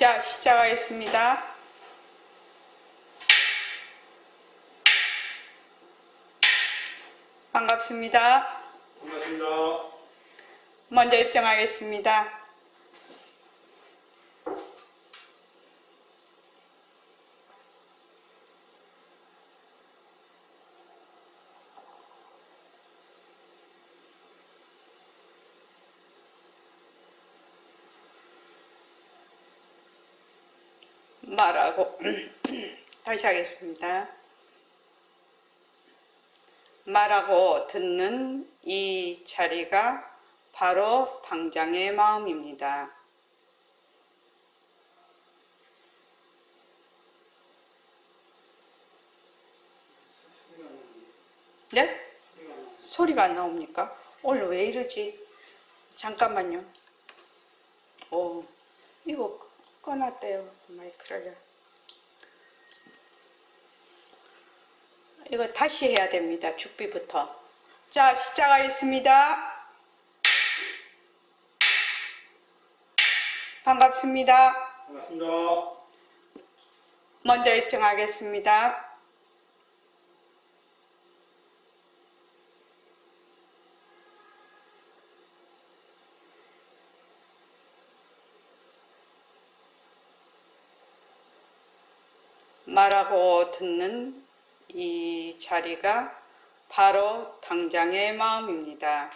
자, 시작하겠습니다. 반갑습니다. 반갑습니다. 먼저 입장하겠습니다. 말하고 다시 하겠습니다. 말하고 듣는 이 자리가 바로 당장의 마음입니다. 네? 소리가 안 나옵니까? 오늘 왜 이러지? 잠깐만요. 이거 꺼놨대요, 마이크를. 이거 다시 해야 됩니다. 죽비부터. 자, 시작하겠습니다. 반갑습니다. 반갑습니다. 먼저 입증하겠습니다. 말하고 듣는 이 자리가 바로 당장의 마음입니다.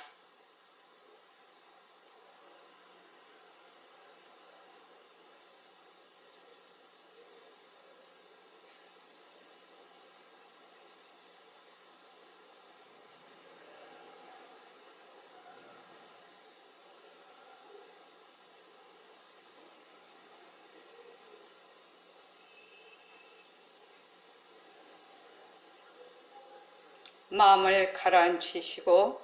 마음을 가라앉히시고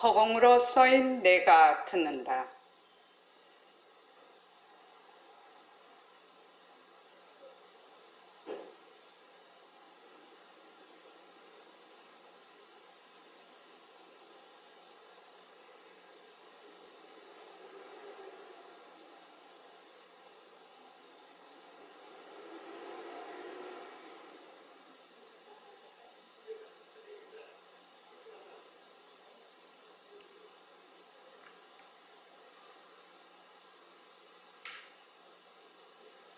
허공으로 쏘인 내가 듣는다.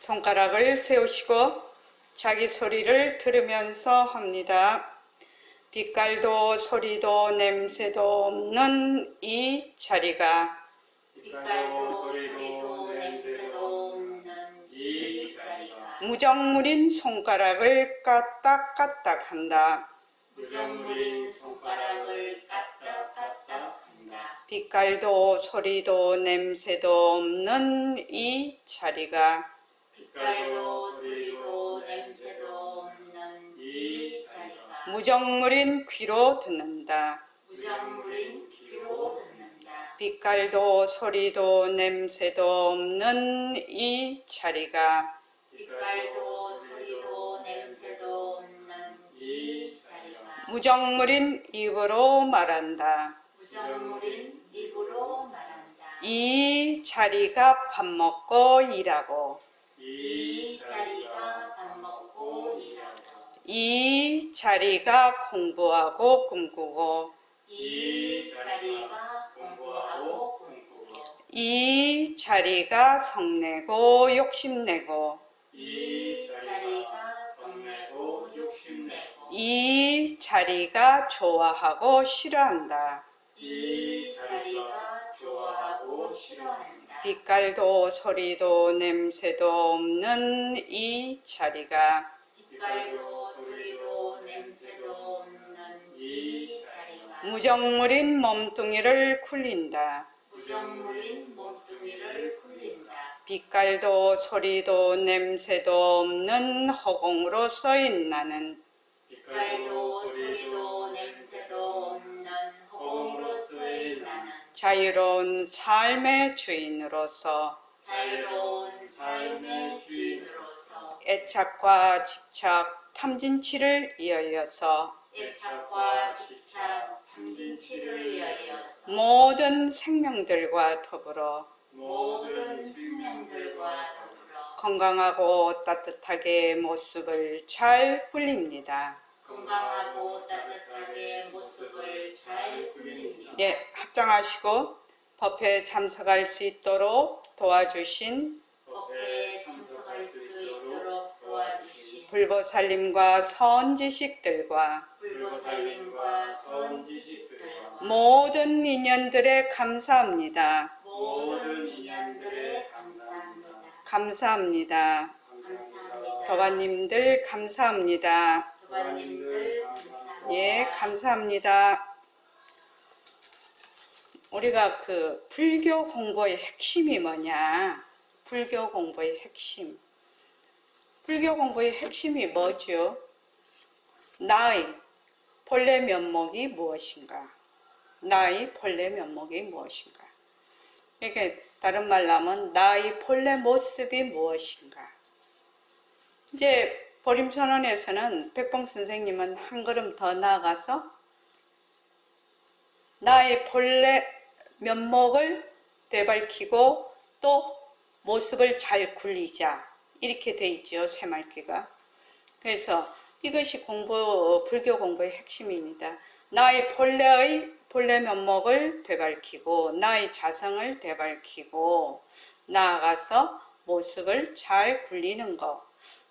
손가락을 세우시고 자기 소리를 들으면서 합니다. 빛깔도 소리도 냄새도 없는 이 자리가 무정물인 손가락을 까딱까딱한다. 빛깔도 소리도 냄새도 없는 이 자리가 무정물인 귀로 듣는다. 빛깔도 소리도 냄새도 없는 이 자리가 무정물인 입으로 말한다. 이 자리가 밥 먹고 일하고 이 자리가 공부하고 꿈꾸고 이 자리가 성내고 욕심내고 이 자리가 좋아하고 싫어한다. 빛깔도 소리도 냄새도 없는 이 자리가 무정물인 몸뚱이를 굴린다. 빛깔도 소리도 냄새도 없는 허공으로 쏘인 나는 자유로운 삶의 주인으로서 애착과 집착, 탐진치를 이어서 모든 생명들과 더불어 모든 생명들과 더불어 건강하고 따뜻하게 모습을 잘 굴립니다. 건강하고 따뜻하게 모습을 잘 굴립니다. 예, 합장하시고 법회에 참석할 수 있도록 도와주신 법회에 참석할 수 있도록 도와주신 불보살님과 선지식들과 불보살님과 선지식들과 모든 인연들에 감사합니다. 모든 인연들에 감사합니다. 감사합니다. 감사합니다. 도반님들 감사합니다. 도반님들 감사합니다. 예, 감사합니다. 우리가 그 불교 공부의 핵심이 뭐냐? 불교 공부의 핵심. 불교 공부의 핵심이 뭐죠? 나의 본래 면목이 무엇인가? 나의 본래 면목이 무엇인가? 이게 다른 말로 하면 나의 본래 모습이 무엇인가? 이제 보림선언에서는 백봉 선생님은 한 걸음 더 나아가서 나의 본래 면목을 되밟히고 또 모습을 잘 굴리자 이렇게 돼 있죠, 새말귀가. 그래서 이것이 불교 공부의 핵심입니다. 나의 본래 면목을 되밟히고 나의 자성을 되밟히고 나아가서 모습을 잘 굴리는 것.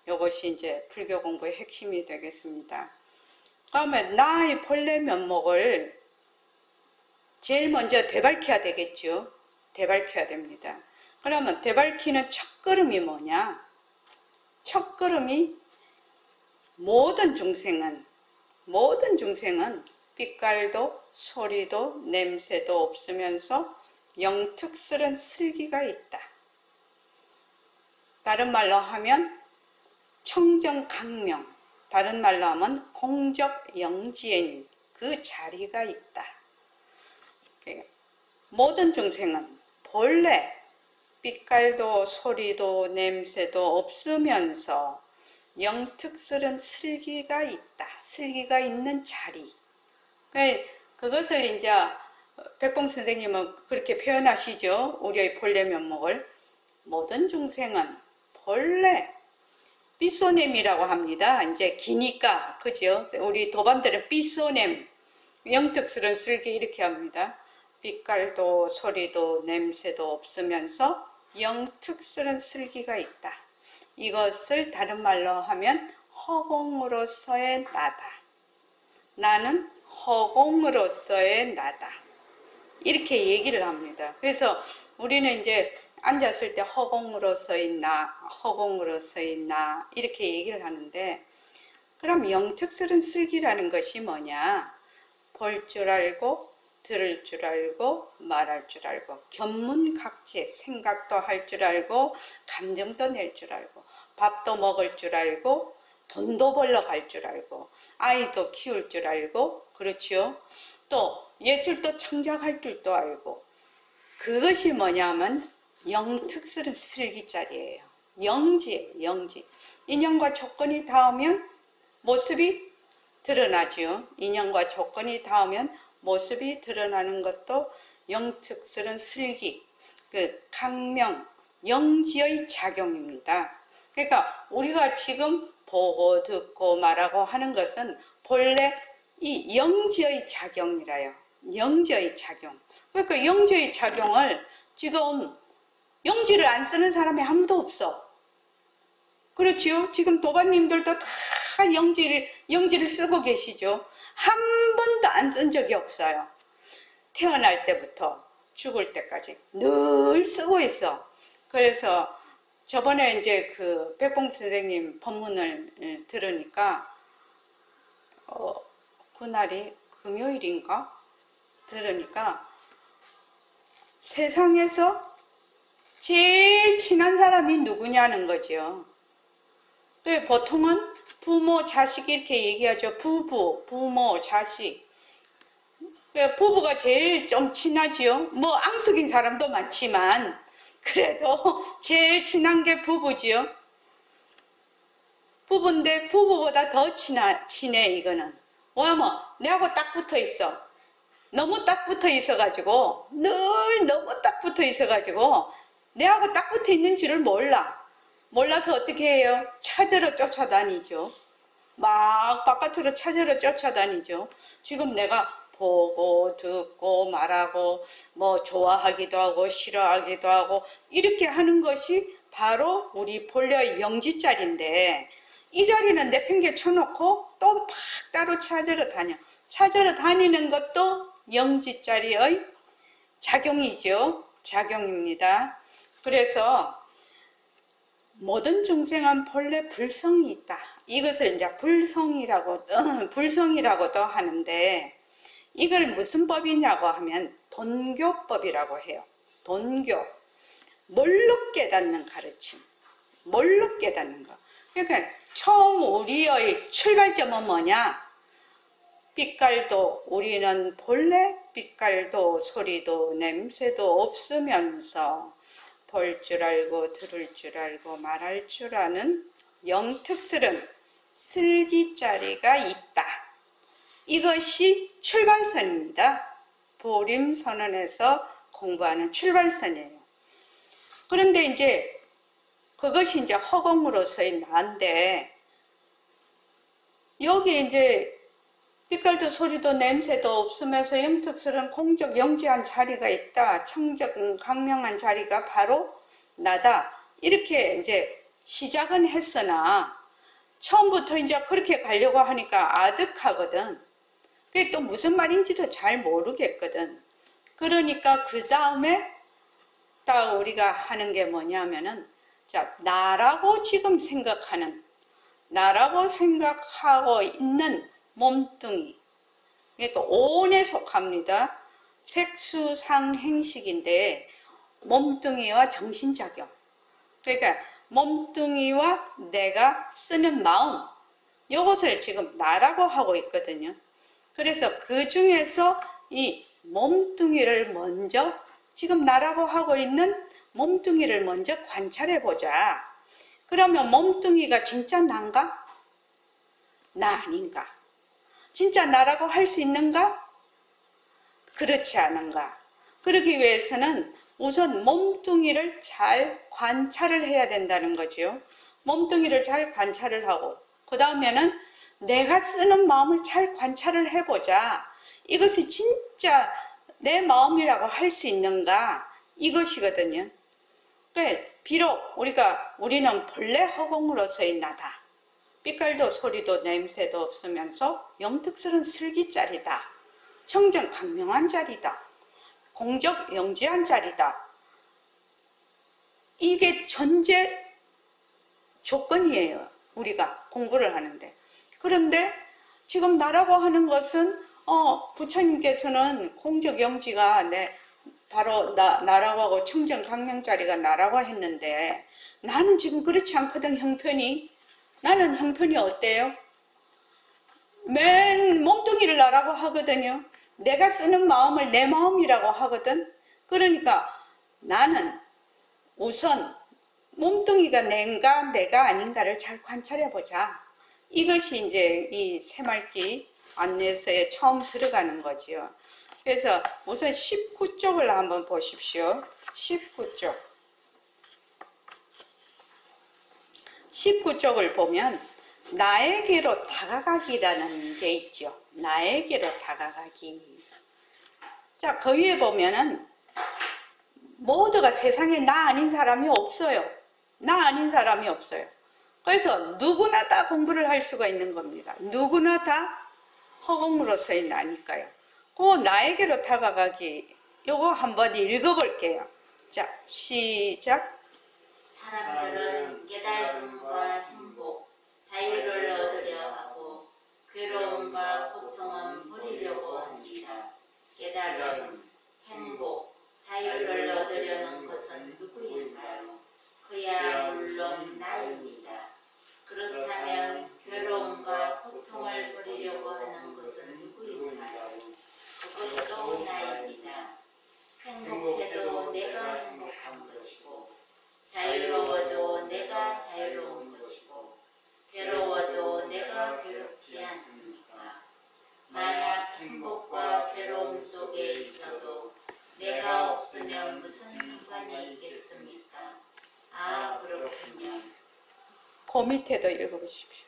이것이 이제 불교 공부의 핵심이 되겠습니다. 그러면 나의 본래 면목을 제일 먼저 되밟혀야 되겠죠. 되밟혀야 됩니다. 그러면 되밟히는 첫걸음이 뭐냐? 첫걸음이 모든 중생은 빛깔도 소리도 냄새도 없으면서 영특스런 슬기가 있다. 다른 말로 하면 청정강명, 다른 말로 하면 공적영지인 그 자리가 있다. 모든 중생은 본래 빛깔도 소리도 냄새도 없으면서 영특스런 슬기가 있다. 슬기가 있는 자리. 그것을 이제 백봉 선생님은 그렇게 표현하시죠. 우리의 본래 면목을. 모든 중생은 본래 삐소냄이라고 합니다. 이제 기니까, 그죠? 우리 도반들은 삐소냄, 영특스런 슬기 이렇게 합니다. 빛깔도 소리도 냄새도 없으면서 영특스런 슬기가 있다. 이것을 다른 말로 하면 허공으로서의 나다. 나는 허공으로서의 나다. 이렇게 얘기를 합니다. 그래서 우리는 이제 앉았을 때 허공으로서의 나 이렇게 얘기를 하는데, 그럼 영특스런 슬기라는 것이 뭐냐? 볼 줄 알고 들을 줄 알고 말할 줄 알고 견문각체 생각도 할 줄 알고 감정도 낼 줄 알고 밥도 먹을 줄 알고 돈도 벌러 갈 줄 알고 아이도 키울 줄 알고, 그렇지요? 또 예술도 창작할 줄도 알고. 그것이 뭐냐면 영특스런 슬기자리예요. 영지. 인연과 조건이 닿으면 모습이 드러나죠. 인연과 조건이 닿으면 모습이 드러나는 것도 영특스런 슬기, 그 강명, 영지의 작용입니다. 그러니까 우리가 지금 보고 듣고 말하고 하는 것은 본래 이 영지의 작용이라요. 영지의 작용. 그러니까 영지의 작용을 지금 영지를 안 쓰는 사람이 아무도 없어. 그렇지요? 지금 도반님들도 다 영지를 쓰고 계시죠? 한 번도 안 쓴 적이 없어요. 태어날 때부터 죽을 때까지 늘 쓰고 있어. 그래서 저번에 이제 그 백봉 선생님 법문을 들으니까 그날이 금요일인가? 들으니까 세상에서 제일 친한 사람이 누구냐는 거죠. 또 보통은 부모, 자식 이렇게 얘기하죠. 부모, 자식. 부부가 제일 좀 친하지요. 뭐 앙숙인 사람도 많지만 그래도 제일 친한 게 부부지요. 부부인데 부부보다 더 친해 이거는. 왜냐면 내하고 딱 붙어 있어. 너무 딱 붙어 있어가지고 늘 너무 딱 붙어 있어가지고 내하고 딱 붙어 있는 줄을 몰라서 어떻게 해요? 찾으러 쫓아다니죠. 막 바깥으로 찾으러 쫓아다니죠. 지금 내가 보고 듣고 말하고 뭐 좋아하기도 하고 싫어하기도 하고 이렇게 하는 것이 바로 우리 본래 영지자리인데 이 자리는 내팽개 쳐놓고 또 막 따로 찾으러 다녀. 찾으러 다니는 것도 영지자리의 작용이죠. 작용입니다. 그래서 모든 중생은 본래 불성이 있다. 이것을 이제 불성이라고도 하는데 이걸 무슨 법이냐고 하면 돈교법이라고 해요. 돈교. 뭘로 깨닫는 가르침. 뭘로 깨닫는 거. 그러니까 처음 우리의 출발점은 뭐냐? 빛깔도 우리는 본래 빛깔도 소리도 냄새도 없으면서 볼 줄 알고 들을 줄 알고 말할 줄 아는 영특스런 슬기자리가 있다. 이것이 출발선입니다. 보림선언에서 공부하는 출발선이에요. 그런데 이제 그것이 이제 허공으로서의 나인데 여기 이제 빛깔도 소리도 냄새도 없으면서 영특스러운 공적 영지한 자리가 있다. 청적 강명한 자리가 바로 나다. 이렇게 이제 시작은 했으나 처음부터 이제 그렇게 가려고 하니까 아득하거든. 그게 또 무슨 말인지도 잘 모르겠거든. 그러니까 그 다음에 딱 우리가 하는 게 뭐냐면은 자, 나라고 지금 생각하는 나라고 생각하고 있는 몸뚱이. 그러니까 오온에 속합니다. 색수상행식인데 몸뚱이와 정신작용. 그러니까 몸뚱이와 내가 쓰는 마음. 이것을 지금 나라고 하고 있거든요. 그래서 그 중에서 이 몸뚱이를 먼저 지금 나라고 하고 있는 몸뚱이를 먼저 관찰해 보자. 그러면 몸뚱이가 진짜 난가? 나 아닌가? 진짜 나라고 할 수 있는가? 그렇지 않은가? 그러기 위해서는 우선 몸뚱이를 잘 관찰을 해야 된다는 거죠. 몸뚱이를 잘 관찰을 하고 그 다음에는 내가 쓰는 마음을 잘 관찰을 해보자. 이것이 진짜 내 마음이라고 할 수 있는가? 이것이거든요. 비록 우리는 본래 허공으로서의 나다. 빛깔도 소리도 냄새도 없으면서 영특스러운 슬기자리다. 청정 강명한 자리다. 공적 영지한 자리다. 이게 전제 조건이에요. 우리가 공부를 하는데. 그런데 지금 나라고 하는 것은 부처님께서는 공적 영지가 바로 나라고 하고 청정 강명 자리가 나라고 했는데 나는 지금 그렇지 않거든. 나는 형편이 어때요? 맨 몸뚱이를 나라고 하거든요. 내가 쓰는 마음을 내 마음이라고 하거든. 그러니까 나는 우선 몸뚱이가 내가 아닌가를 잘 관찰해보자. 이것이 이제 이 새말기 안내서에 처음 들어가는 거지요. 그래서 우선 19쪽을 한번 보십시오. 19쪽. 19쪽을 보면 나에게로 다가가기라는 게 있죠. 나에게로 다가가기. 자, 그 위에 보면은 모두가 세상에 나 아닌 사람이 없어요. 나 아닌 사람이 없어요. 그래서 누구나 다 공부를 할 수가 있는 겁니다. 누구나 다 허공으로서의 나니까요. 그 나에게로 다가가기 요거 한번 읽어볼게요. 자, 시작. 사람들은 깨달음과 행복, 자유를 얻으려 하고 괴로움과 고통은 버리려고 합니다. 깨달음, 행복, 자유를 얻으려는 것은 누구인가요? 그야 물론 나입니다. 그렇다면 괴로움과 고통을 버리려고 하는 것은 누구인가요? 그것도 나입니다. 행복해도 내가 행복한 것이고 자유로워도 내가 자유로운 것이고 괴로워도 내가 괴롭지 않습니까? 만약 행복과 괴로움 속 속에 있어도 내가 없으면 무슨 상관이 있겠습니까? 아, 그렇군요. 그 밑에도 읽어보십시오.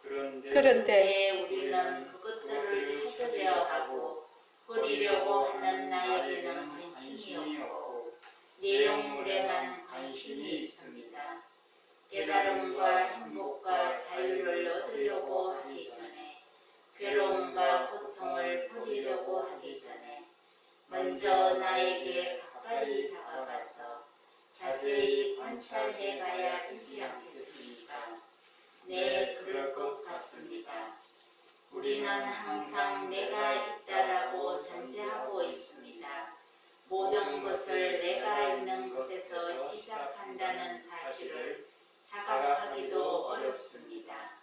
그런데 그런데 우리는 그것들을 찾으려 하고 버리려고 하는 나에게는 관심이 없고 내용물에만 관심이 있습니다. 깨달음과 행복과 자유를 얻으려고 하기 전에 괴로움과 고통을 버리려고 하기 전에 먼저 나에게 가까이 다가가서 자세히 관찰해 봐야 되지 않겠습니까? 네, 그럴 것 같습니다. 우리는 항상 내가 있다라고 전제하고 있습니다. 모든 것을 내가 있는 곳에서 시작한다는 사실을 자각하기도 어렵습니다.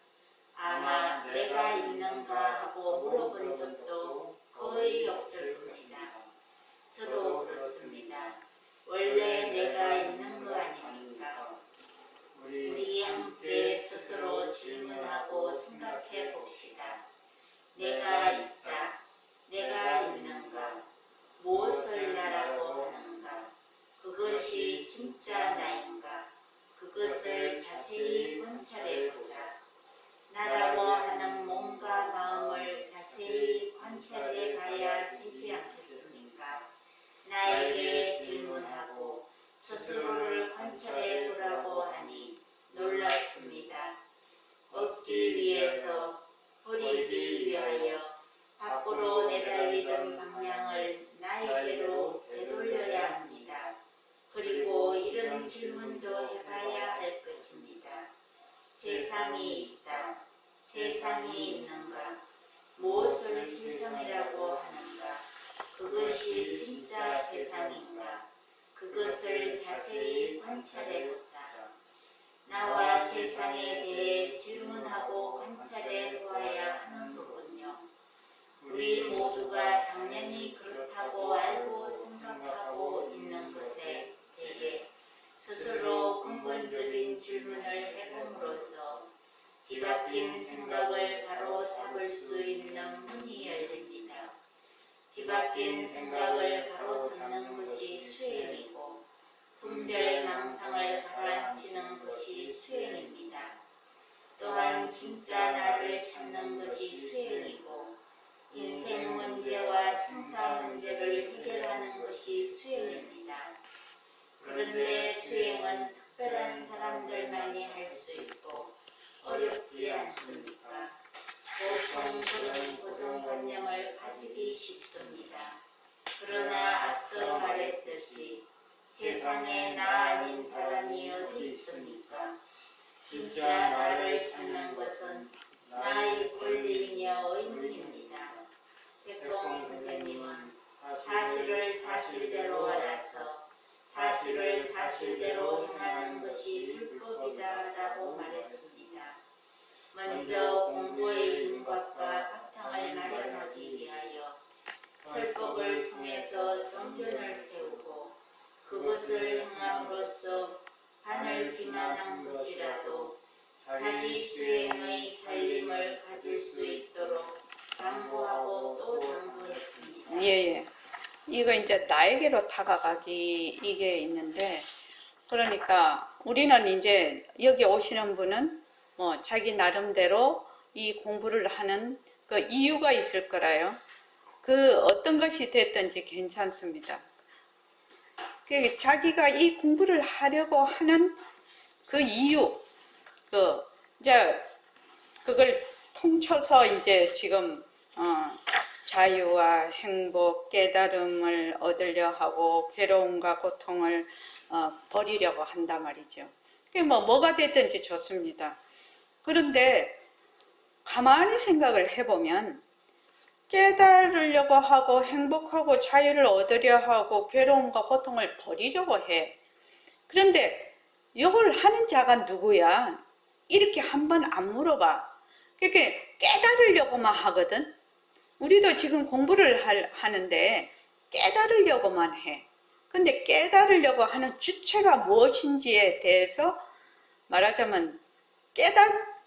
아마 내가 있는가 하고 물어본 적도 거의 없을 겁니다. 저도 그렇습니다. 원래 내가 있는 거 아닙니까? 우리 함께 스스로 질문하고 생각해 봅시다. 내가 있다. 내가 있는가? 무엇을 나라고 하는가? 그것이 진짜 나인가? 그것을 자세히 관찰해 보자. 나라고 하는 몸과 마음을 자세히 관찰해 봐야 되지 않겠습니까? 나에게 질문하고 스스로를 관찰해 보라고 하니 놀랍습니다. 얻기 위해서, 버리기 위하여 밖으로 내달리던 방향을 나에게로 되돌려야 합니다. 그리고 이런 질문도 해봐야 할 것입니다. 세상이 있다. 세상이 있는가? 무엇을 세상이라고 하는가? 그것이 진짜 세상인가? 그것을 자세히 관찰해보자. 나와 세상에 대해 질문하고 관찰해 보아야 하는 거군요. 우리 모두가 당연히 그렇다고 알고 생각하고 있는 것에 대해 스스로 근본적인 질문을 해봄으로써 뒤바뀐 생각을 바로 잡을 수 있는 문이 열립니다. 뒤바뀐 생각을 바로 잡는 것이 수행이고 분별망상을 가라앉히는 것이 수행입니다. 또한 진짜 나를 찾는 것이 수행이고 인생 문제와 생사 문제를 해결하는 것이 수행입니다. 그런데 수행은 특별한 사람들만이 할 수 있고 어렵지 않습니까? 보통 그런 고정관념을 가지기 쉽습니다. 그러나 앞서 말했듯이 세상에 나 아닌 사람이 어디 있습니까? 진짜 나를 찾는 것은 나의 권리이며 의무입니다. 백봉 선생님은 사실을 사실대로 알아서 사실을 사실대로 행하는 것이 불법이다라고 말했습니다. 먼저 공부의 윤곽과 바탕을 마련하기 위하여 설법을 통해서 정견을 세우고 그것을 행함으로써 반을 기만한 것이라도 자기 수행의 살림을 가질 수 있도록 당부하고 또 당부했습니다. 예. 이거 이제 나에게로 다가가기 이게 있는데, 그러니까 우리는 이제 여기 오시는 분은 뭐 자기 나름대로 이 공부를 하는 그 이유가 있을 거라요. 그 어떤 것이 됐든지 괜찮습니다. 그 자기가 이 공부를 하려고 하는 그 이유, 이제 그걸 통쳐서 이제 지금 자유와 행복, 깨달음을 얻으려 하고 괴로움과 고통을 버리려고 한단 말이죠. 그게 뭐가 됐든지 좋습니다. 그런데 가만히 생각을 해보면 깨달으려고 하고 행복하고 자유를 얻으려 하고 괴로움과 고통을 버리려고 해. 그런데 이걸 하는 자가 누구야? 이렇게 한번 안 물어봐. 그렇게 깨달으려고만 하거든. 우리도 지금 공부를 하는데 깨달으려고만 해. 근데 깨달으려고 하는 주체가 무엇인지에 대해서 말하자면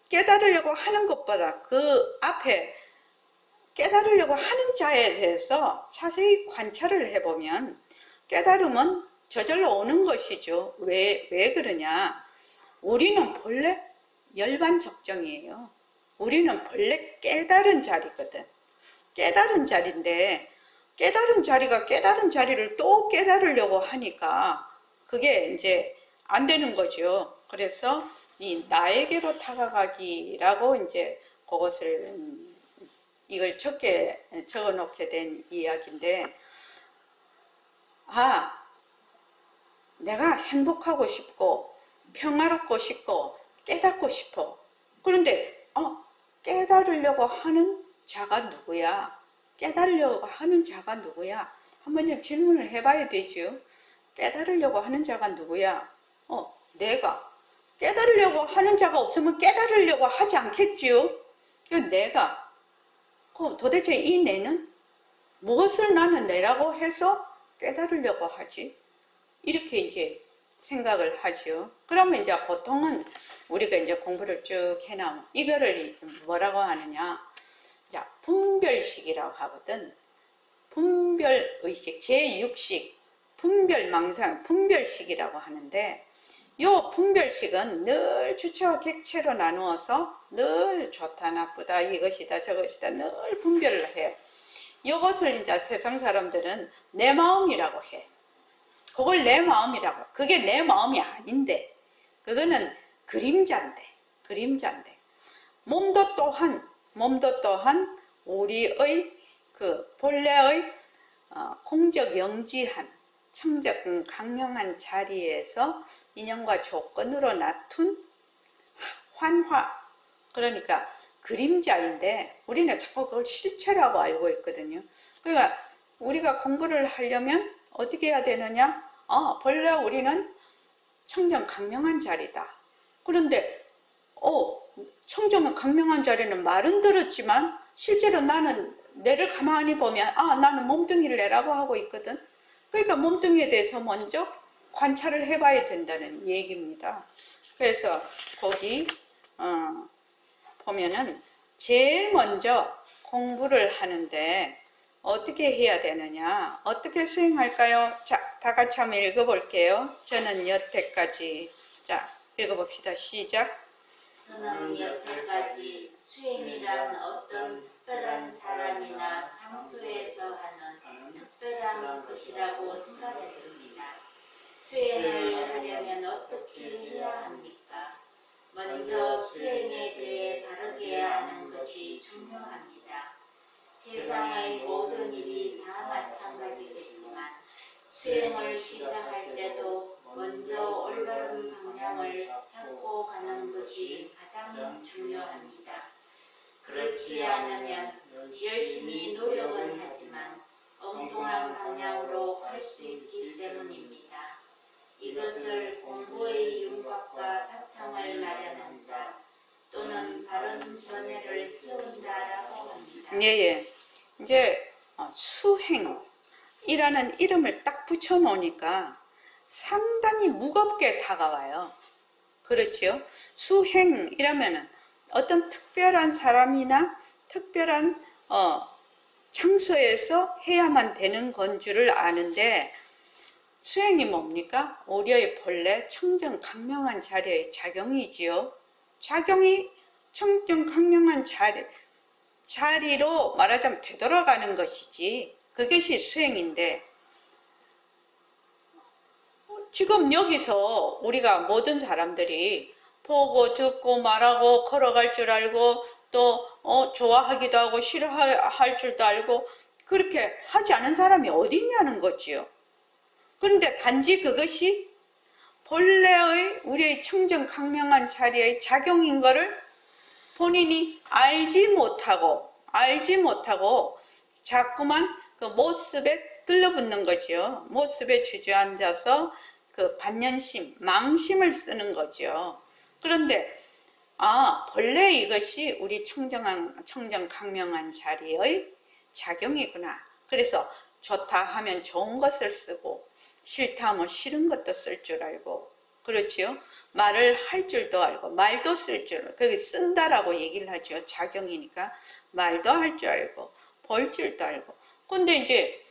깨달으려고 하는 것보다 그 앞에 깨달으려고 하는 자에 대해서 자세히 관찰을 해보면 깨달음은 저절로 오는 것이죠. 왜 그러냐? 우리는 본래 열반적정이에요. 우리는 본래 깨달은 자리거든. 깨달은 자리인데 깨달은 자리가 깨달은 자리를 또 깨달으려고 하니까 그게 이제 안 되는 거죠. 그래서 이 나에게로 다가가기라고 이제 그것을 이걸 적어 놓게 된 이야기인데, 내가 행복하고 싶고 평화롭고 싶고 깨닫고 싶어. 그런데 깨달으려고 하는 자가 누구야? 깨달으려고 하는 자가 누구야? 한번 좀 질문을 해봐야 되죠. 깨달으려고 하는 자가 누구야? 내가. 깨달으려고 하는 자가 없으면 깨달으려고 하지 않겠지요? 내가. 그럼 도대체 이 내는 무엇을 나는 내라고 해서 깨달으려고 하지? 이렇게 이제 생각을 하죠. 그러면 이제 보통은 우리가 이제 공부를 쭉 해나면 이거를 뭐라고 하느냐? 자, 분별식이라고 하거든. 분별의식, 제6식, 분별망상, 분별식이라고 하는데, 요 분별식은 늘 주체와 객체로 나누어서 늘 좋다, 나쁘다, 이것이다, 저것이다, 늘 분별을 해요. 이것을 이제 세상 사람들은 내 마음이라고 해. 그걸 내 마음이라고. 그게 내 마음이 아닌데, 그거는 그림자인데. 몸도 또한 우리의 그 본래의 공적 영지한 청적 강명한 자리에서 인연과 조건으로 나툰 환화, 그러니까 그림자인데 우리는 자꾸 그걸 실체라고 알고 있거든요. 그러니까 우리가 공부를 하려면 어떻게 해야 되느냐? 본래 우리는 청정 강명한 자리다. 그런데 청정 강명한 자리는 말은 들었지만 실제로 나는 내를 가만히 보면 나는 몸뚱이를 내라고 하고 있거든. 그러니까 몸뚱이에 대해서 먼저 관찰을 해봐야 된다는 얘기입니다. 그래서 거기 보면은 제일 먼저 공부를 하는데 어떻게 해야 되느냐, 어떻게 수행할까요? 자, 다 같이 한번 읽어볼게요. 저는 여태까지. 자, 읽어봅시다. 시작. 저는 여태까지 수행이란 어떤 특별한 사람이나 장소에서 하는 특별한 것이라고 생각했습니다. 수행을 하려면 어떻게 해야 합니까? 먼저 수행에 대해 바르게 아는 것이 중요합니다. 세상의 모든 일이 다 마찬가지겠지만 수행을 시작할 때도 먼저 올바른 방향을 찾고 가는 것이 가장 중요합니다. 그렇지 않으면 열심히 노력은 하지만 엉뚱한 방향으로 갈 수 있기 때문입니다. 이것을 공부의 윤곽과 바탕을 마련한다 또는 바른 견해를 세운다라고 합니다. 예. 이제 수행이라는 이름을 딱 붙여놓으니까 상당히 무겁게 다가와요. 그렇지요? 수행이라면은 어떤 특별한 사람이나 특별한 장소에서 해야만 되는 건 줄을 아는데, 수행이 뭡니까? 우리의 본래 청정 강명한 자리의 작용이지요. 작용이 청정 강명한 자리로 말하자면 되돌아가는 것이지, 그것이 수행인데, 지금 여기서 우리가 모든 사람들이 보고 듣고 말하고 걸어갈 줄 알고 또 좋아하기도 하고 싫어할 줄도 알고 그렇게 하지 않은 사람이 어디 있냐는 거지요. 그런데 단지 그것이 본래의 우리의 청정 강명한 자리의 작용인 것을 본인이 알지 못하고 자꾸만 그 모습에 들러붙는 거지요. 모습에 주저앉아서 그 반연심, 망심을 쓰는 거죠. 그런데 본래 이것이 우리 청정 강명한 자리의 작용이구나. 그래서 좋다 하면 좋은 것을 쓰고 싫다 하면 싫은 것도 쓸 줄 알고, 그렇지요? 말을 할 줄도 알고 말도 쓸 줄, 그게 쓴다라고 얘기를 하죠. 작용이니까 말도 할 줄 알고 벌줄도 알고. 근데 이제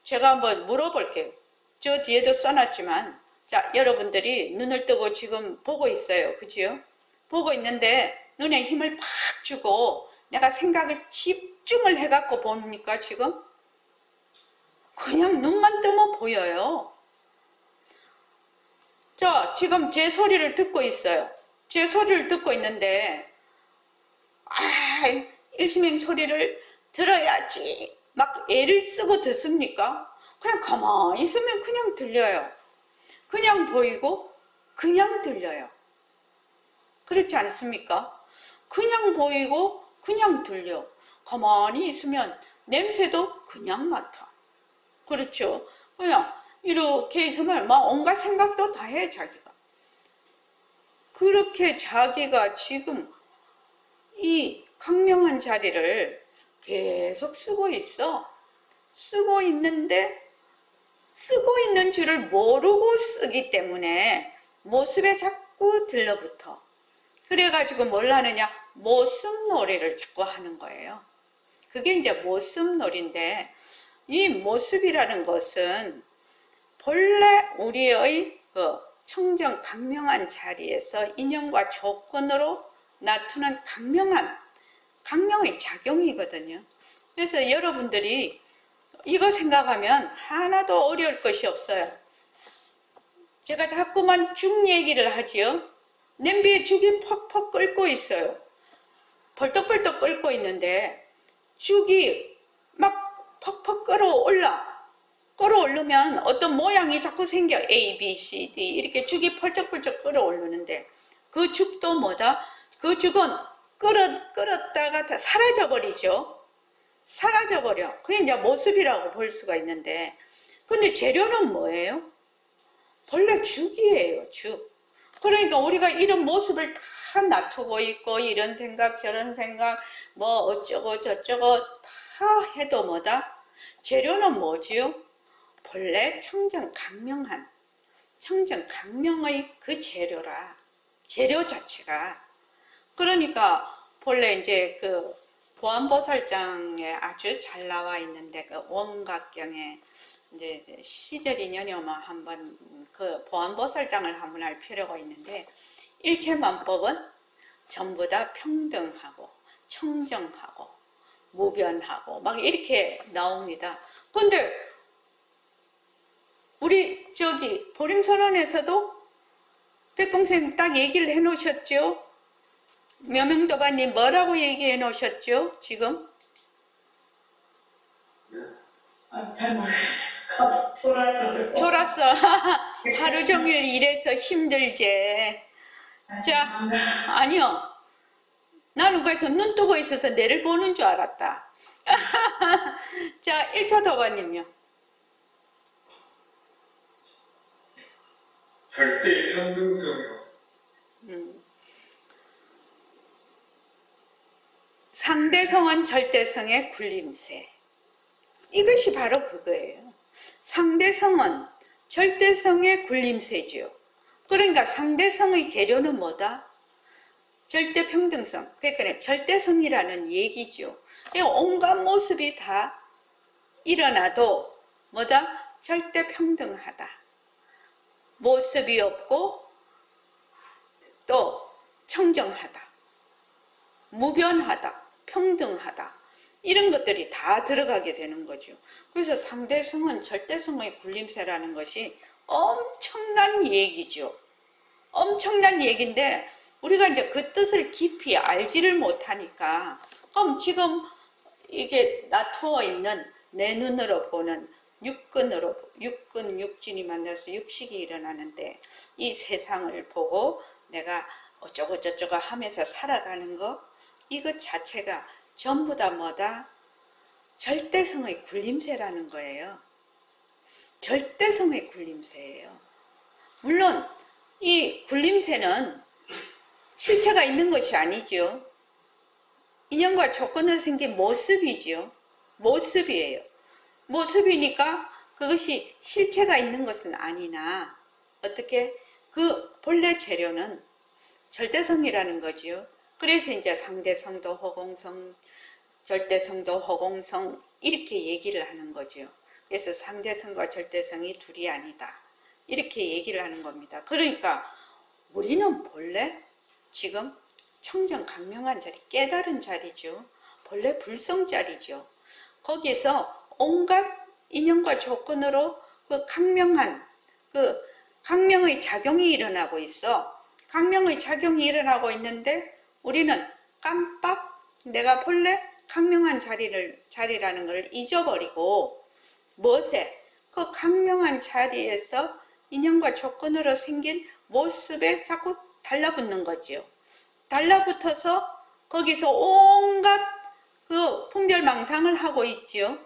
제가 한번 물어볼게요. 저 뒤에도 써놨지만, 자, 여러분들이 눈을 뜨고 지금 보고 있어요. 그지요? 보고 있는데, 눈에 힘을 팍 주고, 내가 생각을 집중을 해갖고 보니까 지금, 그냥 눈만 뜨면 보여요. 자, 지금 제 소리를 듣고 있어요. 제 소리를 듣고 있는데, 일심행 소리를 들어야지. 막 애를 쓰고 듣습니까? 그냥 가만히 있으면 그냥 들려요. 그냥 보이고, 그냥 들려요. 그렇지 않습니까? 그냥 보이고, 그냥 들려. 가만히 있으면 냄새도 그냥 맡아. 그렇죠? 그냥 이렇게 있으면 막 온갖 생각도 다 해, 자기가. 그렇게 자기가 지금 이 강명한 자리를 계속 쓰고 있어. 쓰고 있는데 쓰고 있는 줄을 모르고 쓰기 때문에 모습에 자꾸 들러붙어. 그래가지고 뭘 하느냐? 모습놀이를 자꾸 하는 거예요. 그게 이제 모습놀이인데, 이 모습이라는 것은 본래 우리의 그 청정 강명한 자리에서 인연과 조건으로 나타난 강명의 작용이거든요. 그래서 여러분들이 이거 생각하면 하나도 어려울 것이 없어요. 제가 자꾸만 죽 얘기를 하지요. 냄비에 죽이 퍽퍽 끓고 있어요. 벌떡벌떡 끓고 있는데 죽이 막 퍽퍽 끓어오르면 어떤 모양이 자꾸 생겨. A, B, C, D 이렇게 죽이 펄쩍펄쩍 끓어오르는데 그 죽도 뭐다? 그 죽은 끓었다가 다 사라져버리죠. 사라져버려. 그게 이제 모습이라고 볼 수가 있는데, 근데 재료는 뭐예요? 본래 죽이에요, 죽. 그러니까 우리가 이런 모습을 다 놔두고 있고, 이런 생각, 저런 생각, 뭐 어쩌고 저쩌고 다 해도 뭐다? 재료는 뭐지요? 본래 청정강명의 그 재료라. 재료 자체가. 그러니까 본래 이제 그 보안보살장에 아주 잘 나와 있는데, 그 원각경에 이제 시절 인연이오면 한번 그 보안보살장을 한번 할 필요가 있는데, 일체만법은 전부 다 평등하고 청정하고 무변하고 막 이렇게 나옵니다. 근데 우리 저기 보림선언에서도 백봉선생님 딱 얘기를 해 놓으셨죠? 묘명도반님 뭐라고 얘기해 놓으셨죠? 지금? 잘 모르겠어요. 졸았어. 하루 종일 일해서 힘들지. 자, 아니요. 나는 그래서 눈 뜨고 있어서 내를 보는 줄 알았다. 자, 1차 도반님요. 절대 평등성이요. 상대성은 절대성의 굴림새. 이것이 바로 그거예요. 상대성은 절대성의 굴림새지요. 그러니까 상대성의 재료는 뭐다? 절대평등성. 그러니까 절대성이라는 얘기죠. 온갖 모습이 다 일어나도 뭐다? 절대평등하다. 모습이 없고 또 청정하다. 무변하다. 평등하다. 이런 것들이 다 들어가게 되는 거죠. 그래서 상대성은 절대성의 굴림새라는 것이 엄청난 얘기죠. 엄청난 얘기인데 우리가 이제 그 뜻을 깊이 알지를 못하니까, 그럼 지금 이게 놔두어 있는 내 눈으로 보는 육근, 육진이 만나서 육식이 일어나는데 이 세상을 보고 내가 어쩌고 저쩌고 하면서 살아가는 거, 이것 자체가 전부 다 뭐다? 절대성의 굴림새라는 거예요. 절대성의 굴림새예요. 물론 이 굴림새는 실체가 있는 것이 아니죠. 인연과 조건으로 생긴 모습이죠. 모습이에요. 모습이니까 그것이 실체가 있는 것은 아니나, 어떻게? 그 본래 재료는 절대성이라는 거지요. 그래서 이제 상대성도 허공성, 절대성도 허공성 이렇게 얘기를 하는 거죠. 그래서 상대성과 절대성이 둘이 아니다. 이렇게 얘기를 하는 겁니다. 그러니까 우리는 본래 지금 청정 강명한 자리, 깨달은 자리죠. 본래 불성 자리죠. 거기서 온갖 인연과 조건으로 그 강명의 작용이 일어나고 있어. 강명의 작용이 일어나고 있는데 우리는 깜빡 내가 본래 강명한 자리라는 걸 잊어버리고 무엇에? 그 강명한 자리에서 인연과 조건으로 생긴 모습에 자꾸 달라붙는 거지요. 달라붙어서 거기서 온갖 그 분별망상을 하고 있지요.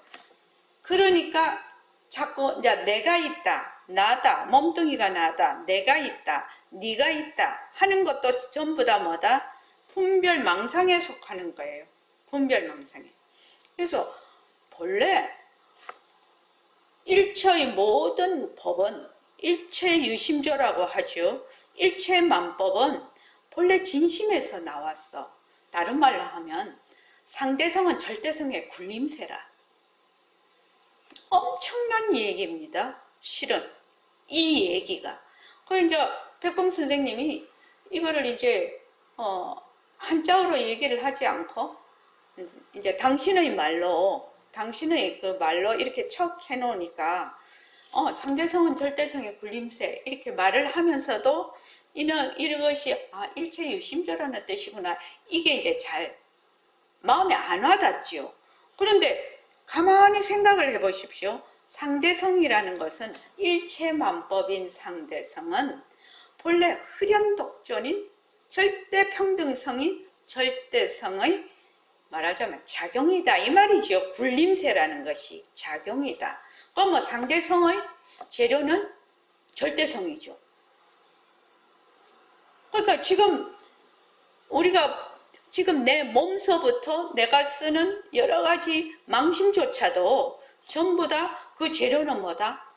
그러니까 자꾸 이제 내가 있다, 나다, 몸뚱이가 나다, 내가 있다, 네가 있다 하는 것도 전부 다 뭐다? 분별망상에 속하는 거예요. 분별망상에. 그래서 본래 일체의 모든 법은 일체유심조라고 하죠. 일체만법은 본래 진심에서 나왔어. 다른 말로 하면 상대성은 절대성의 굴림새라. 엄청난 얘기입니다. 실은 이 얘기가. 그 이제 백봉 선생님이 이거를 이제 한자어로 얘기를 하지 않고 이제 당신의 말로 이렇게 척 해놓으니까 상대성은 절대성의 굴림새 이렇게 말을 하면서도 이것이 일체유심조라는 뜻이구나. 이게 이제 잘 마음에 안 와닿지요. 그런데 가만히 생각을 해보십시오. 상대성이라는 것은 일체만법인 상대성은 본래 흐련독존인 절대평등성인 절대성의 말하자면 작용이다 이 말이지요. 굴림새라는 것이 작용이다. 그럼 뭐 상대성의 재료는 절대성이죠. 그러니까 지금 우리가 지금 내 몸서부터 내가 쓰는 여러 가지 망심조차도 전부 다 그 재료는 뭐다?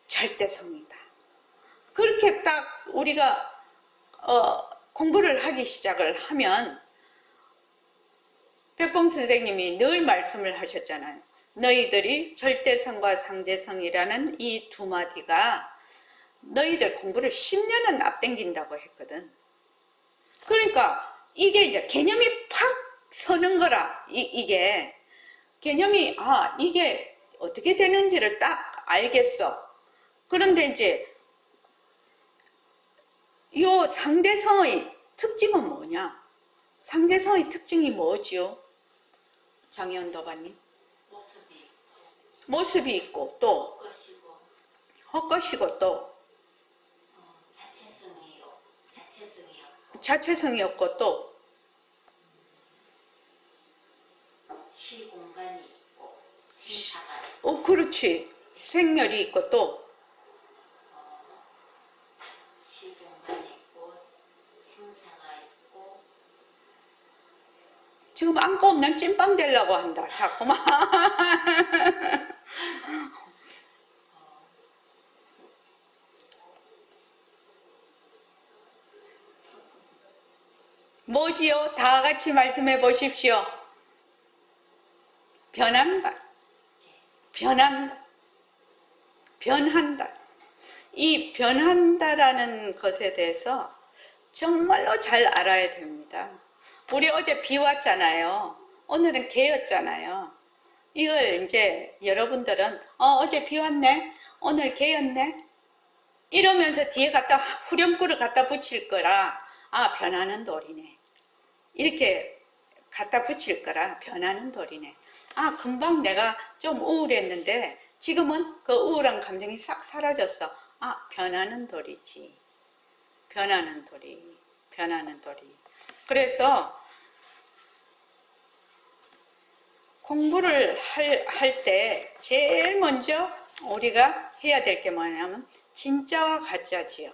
절대성이다. 그렇게 딱 우리가 공부를 하기 시작을 하면 백봉 선생님이 늘 말씀을 하셨잖아요. 너희들이 절대성과 상대성이라는 이 두 마디가 너희들 공부를 10년은 앞당긴다고 했거든. 그러니까 이게 이제 개념이 팍 서는 거라. 이게 개념이 이게 어떻게 되는지를 딱 알겠어. 그런데 이제 이 상대성의 특징은 뭐냐? 상대성의 특징이 뭐지요? 장혜원 도반님. 모습이 있고 또 헛것이고 또 자체성이 없고 또 시공간이 있고 생사가 있고 그렇지. 생멸이 있고 또 시공간이 있고 생사가 있고 지금 안고 없는 찐빵 되려고 한다. 자꾸만. 뭐지요? 다 같이 말씀해 보십시오. 변한다. 변한다. 변한다. 이 변한다라는 것에 대해서 정말로 잘 알아야 됩니다. 우리 어제 비 왔잖아요. 오늘은 개였잖아요. 이걸 이제 여러분들은 어제 비 왔네? 오늘 개였네? 이러면서 뒤에 갖다 후렴구를 갖다 붙일 거라 변하는 돌이네. 이렇게 갖다 붙일 거라 변하는 돌이네. 금방 내가 좀 우울했는데 지금은 그 우울한 감정이 싹 사라졌어. 변하는 돌이지. 변하는 돌이. 변하는 돌이. 그래서 공부를 할 때 제일 먼저 우리가 해야 될 게 뭐냐면 진짜와 가짜지요.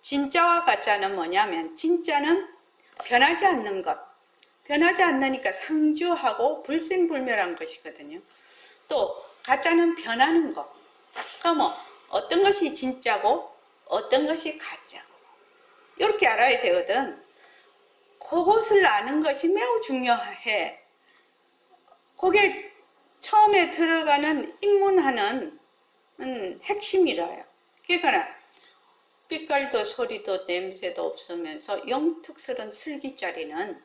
진짜와 가짜는 뭐냐면 진짜는 변하지 않는 것. 변하지 않으니까 상주하고 불생불멸한 것이거든요. 또 가짜는 변하는 것. 그러면 어떤 것이 진짜고 어떤 것이 가짜고 이렇게 알아야 되거든. 그것을 아는 것이 매우 중요해. 그게 처음에 들어가는 입문하는 핵심이라요. 그러니까 빛깔도 소리도 냄새도 없으면서 영특스러운 슬기자리는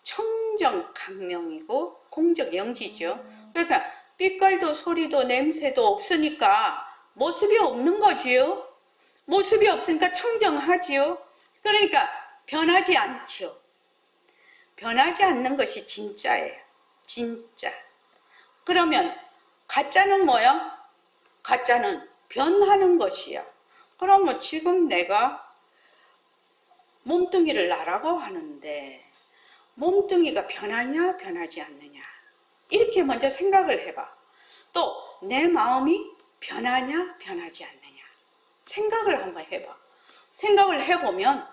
청정 강명이고 공적 영지죠. 그러니까 빛깔도 소리도 냄새도 없으니까 모습이 없는 거지요. 모습이 없으니까 청정하지요. 그러니까 변하지 않죠. 변하지 않는 것이 진짜예요. 진짜. 그러면 가짜는 뭐야? 가짜는 변하는 것이야. 그러면 지금 내가 몸뚱이를 나라고 하는데 몸뚱이가 변하냐 변하지 않느냐 이렇게 먼저 생각을 해봐. 또 내 마음이 변하냐 변하지 않느냐 생각을 한번 해봐. 생각을 해보면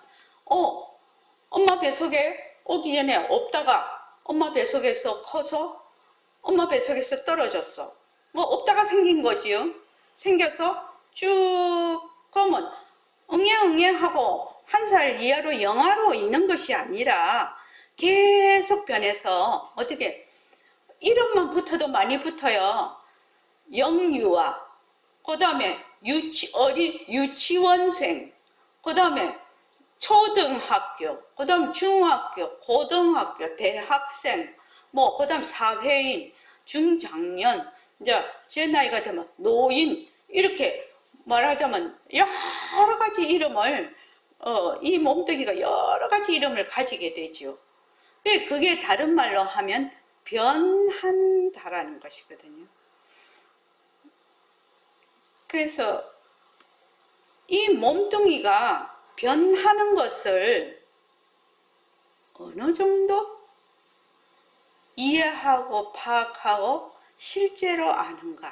엄마 뱃속에 오기 전에 없다가 엄마 뱃속에서 커서 엄마 뱃속에서 떨어졌어. 뭐 없다가 생긴 거지요. 생겨서 쭉 그러면 응애 하고 1살 이하로 영하로 있는 것이 아니라 계속 변해서 어떻게 이름만 붙어도 많이 붙어요. 영유아, 그 다음에 유치원생, 그 다음에 초등학교, 그 다음 중학교, 고등학교, 대학생, 뭐, 그 다음 사회인, 중장년, 이제 제 나이가 되면 노인, 이렇게 말하자면 여러 가지 이름을, 이 몸뚱이가 여러 가지 이름을 가지게 되죠. 그게 다른 말로 하면 변한다라는 것이거든요. 그래서 이 몸뚱이가 변하는 것을 어느 정도 이해하고 파악하고 실제로 아는가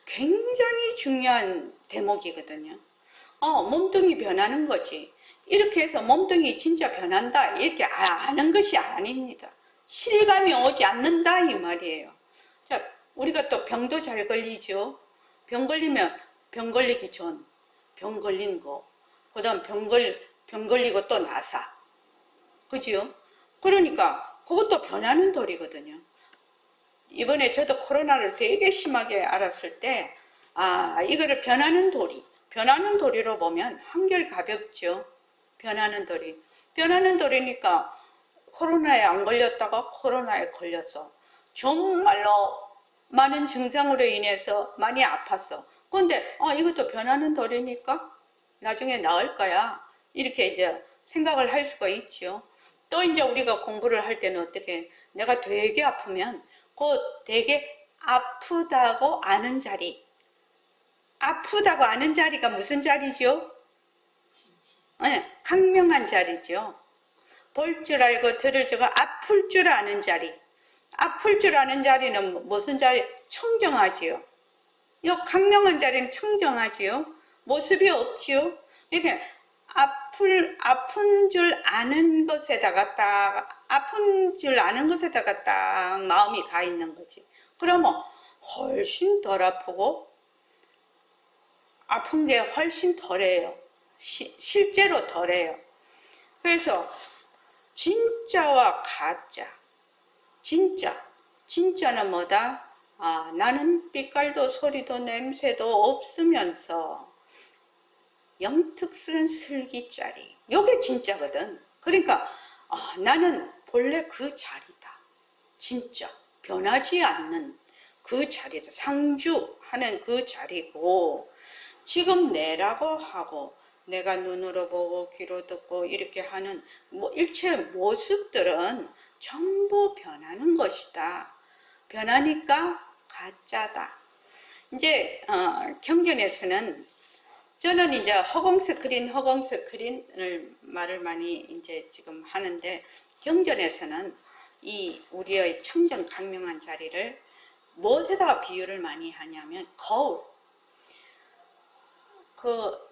굉장히 중요한 대목이거든요. 몸뚱이 변하는 거지. 이렇게 해서 몸뚱이 진짜 변한다 이렇게 아는 것이 아닙니다. 실감이 오지 않는다 이 말이에요. 자, 우리가 또 병도 잘 걸리죠. 병 걸리면 병 걸리기 전, 병 걸린 거, 그 다음 병 걸리고 또 나사. 그지요? 그러니까 그것도 변하는 돌이거든요. 이번에 저도 코로나를 되게 심하게 알았을 때, 이거를 변하는 도리로 보면 한결 가볍죠. 변하는 도리. 변하는 도리니까 코로나에 안 걸렸다가 코로나에 걸렸어. 정말로 많은 증상으로 인해서 많이 아팠어. 근데 이것도 변하는 도리니까 나중에 나을 거야. 이렇게 이제 생각을 할 수가 있죠. 또 이제 우리가 공부를 할 때는 어떻게 내가 되게 아프면 그 되게 아프다고 아는 자리. 아프다고 아는 자리가 무슨 자리죠? 네, 강명한 자리죠. 볼 줄 알고 들을 줄 알고 아플 줄 아는 자리. 아플 줄 아는 자리는 무슨 자리? 청정하지요. 이 강명한 자리는 청정하지요. 모습이 없지요. 이렇게 아픈 줄 아는 것에다가 딱 마음이 가 있는 거지. 그러면 훨씬 덜 아프고 아픈 게 훨씬 덜해요. 실제로 덜해요. 그래서 진짜와 가짜. 진짜는 뭐다? 나는 빛깔도 소리도 냄새도 없으면서 영특스러운 슬기짜리. 요게 진짜거든. 그러니까 나는 본래 그 자리다. 진짜 변하지 않는 그 자리다. 상주하는 그 자리고 지금 내라고 하고 내가 눈으로 보고 귀로 듣고 이렇게 하는 일체 모습들은 전부 변하는 것이다. 변하니까 가짜다. 이제 경전에서는 저는 이제 허공 스크린을 말을 많이 이제 지금 하는데 경전에서는 이 우리의 청정 강명한 자리를 무엇에다가 비유를 많이 하냐면 거울.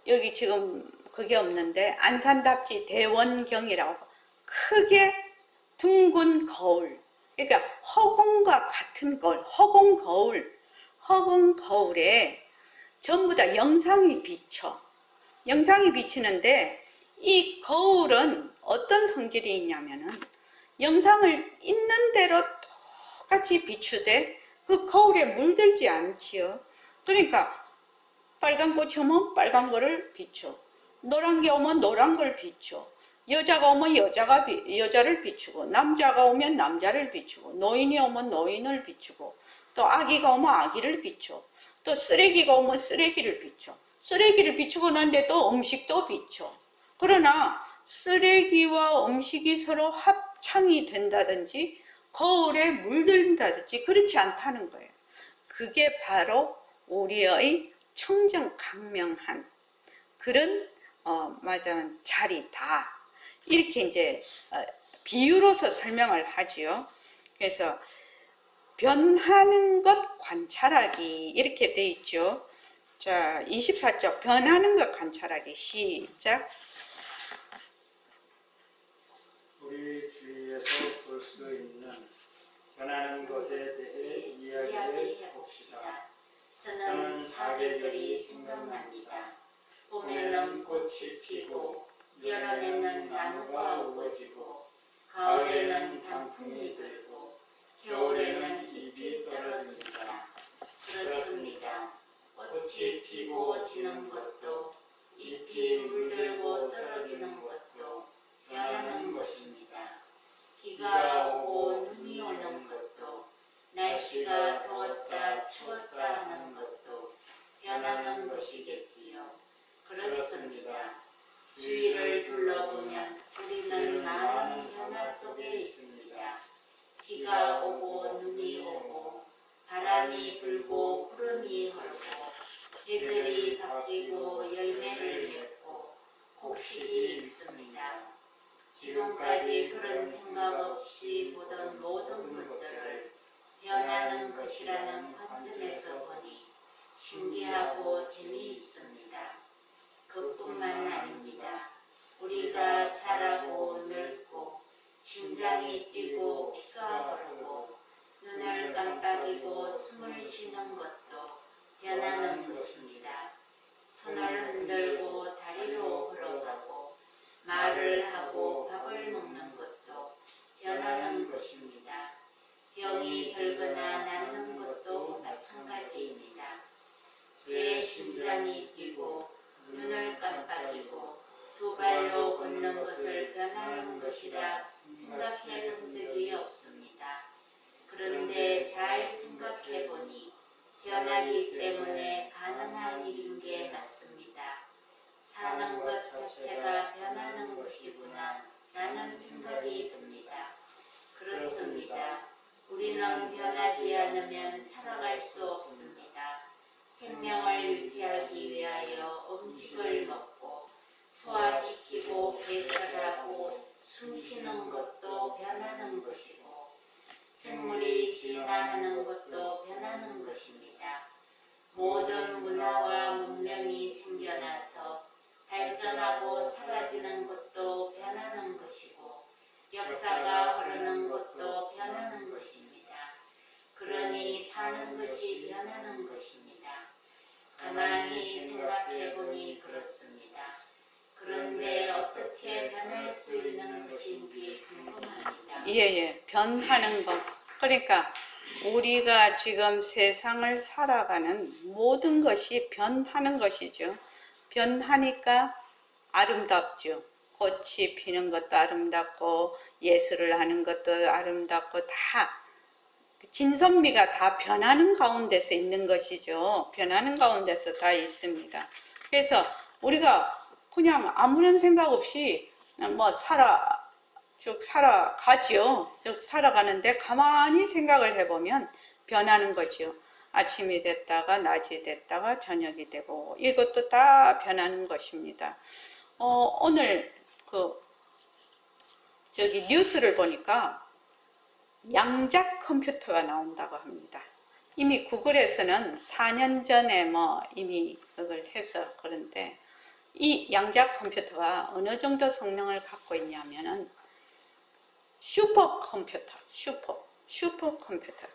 여기 지금 그게 없는데 안산답지 대원경이라고 크게 둥근 거울. 그러니까 허공과 같은 거울, 허공 거울에 전부 다 영상이 비쳐. 영상이 비치는데 이 거울은 어떤 성질이 있냐면은 영상을 있는 대로 똑같이 비추되 그 거울에 물들지 않지요. 그러니까 빨간 꽃이 오면 빨간 거를 비춰, 노란 게 오면 노란 걸 비춰, 여자가 오면 여자를 비추고, 남자가 오면 남자를 비추고, 노인이 오면 노인을 비추고, 또 아기가 오면 아기를 비춰, 또 쓰레기가 오면 쓰레기를 비춰, 쓰레기를 비추고 난데 또 음식도 비춰. 그러나 쓰레기와 음식이 서로 합창이 된다든지 거울에 물든다든지 그렇지 않다는 거예요. 그게 바로 우리의 청정강명한 그런 자리다. 이렇게 이제 비유로서 설명을 하지요. 그래서 변하는 것 관찰하기 이렇게 돼 있죠. 자, 24쪽 변하는 것 관찰하기 시작. 우리 주위에서 볼 수 있는 변하는 것에 대해 이야기해 봅시다. 저는 사계절이 생각납니다. 봄에는 꽃이 피고, 여름에는 나무가 우거지고, 가을에는 단풍이 들고, 겨울에는 잎이 떨어집니다. 그렇습니다. 꽃이 피고 지는 것도, 잎이 물들고 떨어지는 것도 변하는 것입니다. 비가 오고 눈이 오는 것도, 날씨가 더웠다 추웠다 하는 것도 변하는 것이겠지요. 그렇습니다. 주위를 둘러보면 우리는 많은 변화 속에 있습니다. 비가 오고 눈이 오고, 바람이 불고 구름이 흐르고, 계절이 바뀌고 열매를 맺고 곡식이 있습니다. 지금까지 그런 생각 없이 보던 모든 것들을 변하는 것이라는 관점에서 보니 신기하고 재미있습니다. 그뿐만 아닙니다. 우리가 자라고 늙고 심장이 뛰고 피가 흐르고 눈을 깜빡이고 숨을 쉬는 것도 변하는 것입니다. 손을 흔들고 다리로 걸어가고 말을 하고 밥을 먹는 것도 변하는 것입니다. 병이 들거나 낫는 것도 마찬가지입니다. 제 심장이 뛰고 눈을 깜빡이고 두 발로 걷는 것을 변하는 것이라 생각해 본 적이 없습니다. 그런데 잘 생각해 보니 변하기 때문에 가능한 일인 게 맞습니다. 사는 것 자체가 변하는 것이구나 라는 생각이 듭니다. 그렇습니다. 우리는 변하지 않으면 살아갈 수 없습니다. 생명을 유지하기 위하여 음식을 먹고 소화시키고 배설하고 숨쉬는 것도 변하는 것이고, 생물이 진화하는 것도 변하는 것입니다. 모든 문화와 문명이 생겨나서 발전하고 사라지는 것도 변하는 것이고, 역사가 흐르는 것도 변하는 것입니다. 그러니 사는 것이 변하는 것입니다. 가만히 생각해 보니 그렇습니다. 그런데 어떻게 변할 수 있는 것인지 궁금합니다. 예, 변하는 것. 그러니까 우리가 지금 세상을 살아가는 모든 것이 변하는 것이죠. 변하니까 아름답죠. 꽃이 피는 것도 아름답고 예술을 하는 것도 아름답고 다 진선미가 다 변하는 가운데서 있는 것이죠. 변하는 가운데서 다 있습니다. 그래서 우리가 그냥 아무런 생각 없이 뭐 살아가지요. 쭉 살아가는데 가만히 생각을 해보면 변하는 거지요. 아침이 됐다가 낮이 됐다가 저녁이 되고 이것도 다 변하는 것입니다. 오늘 뉴스를 보니까 양자 컴퓨터가 나온다고 합니다. 이미 구글에서는 4년 전에 이미 그걸 해서 그런데 이 양자 컴퓨터가 어느 정도 성능을 갖고 있냐면은 슈퍼컴퓨터, 슈퍼컴퓨터.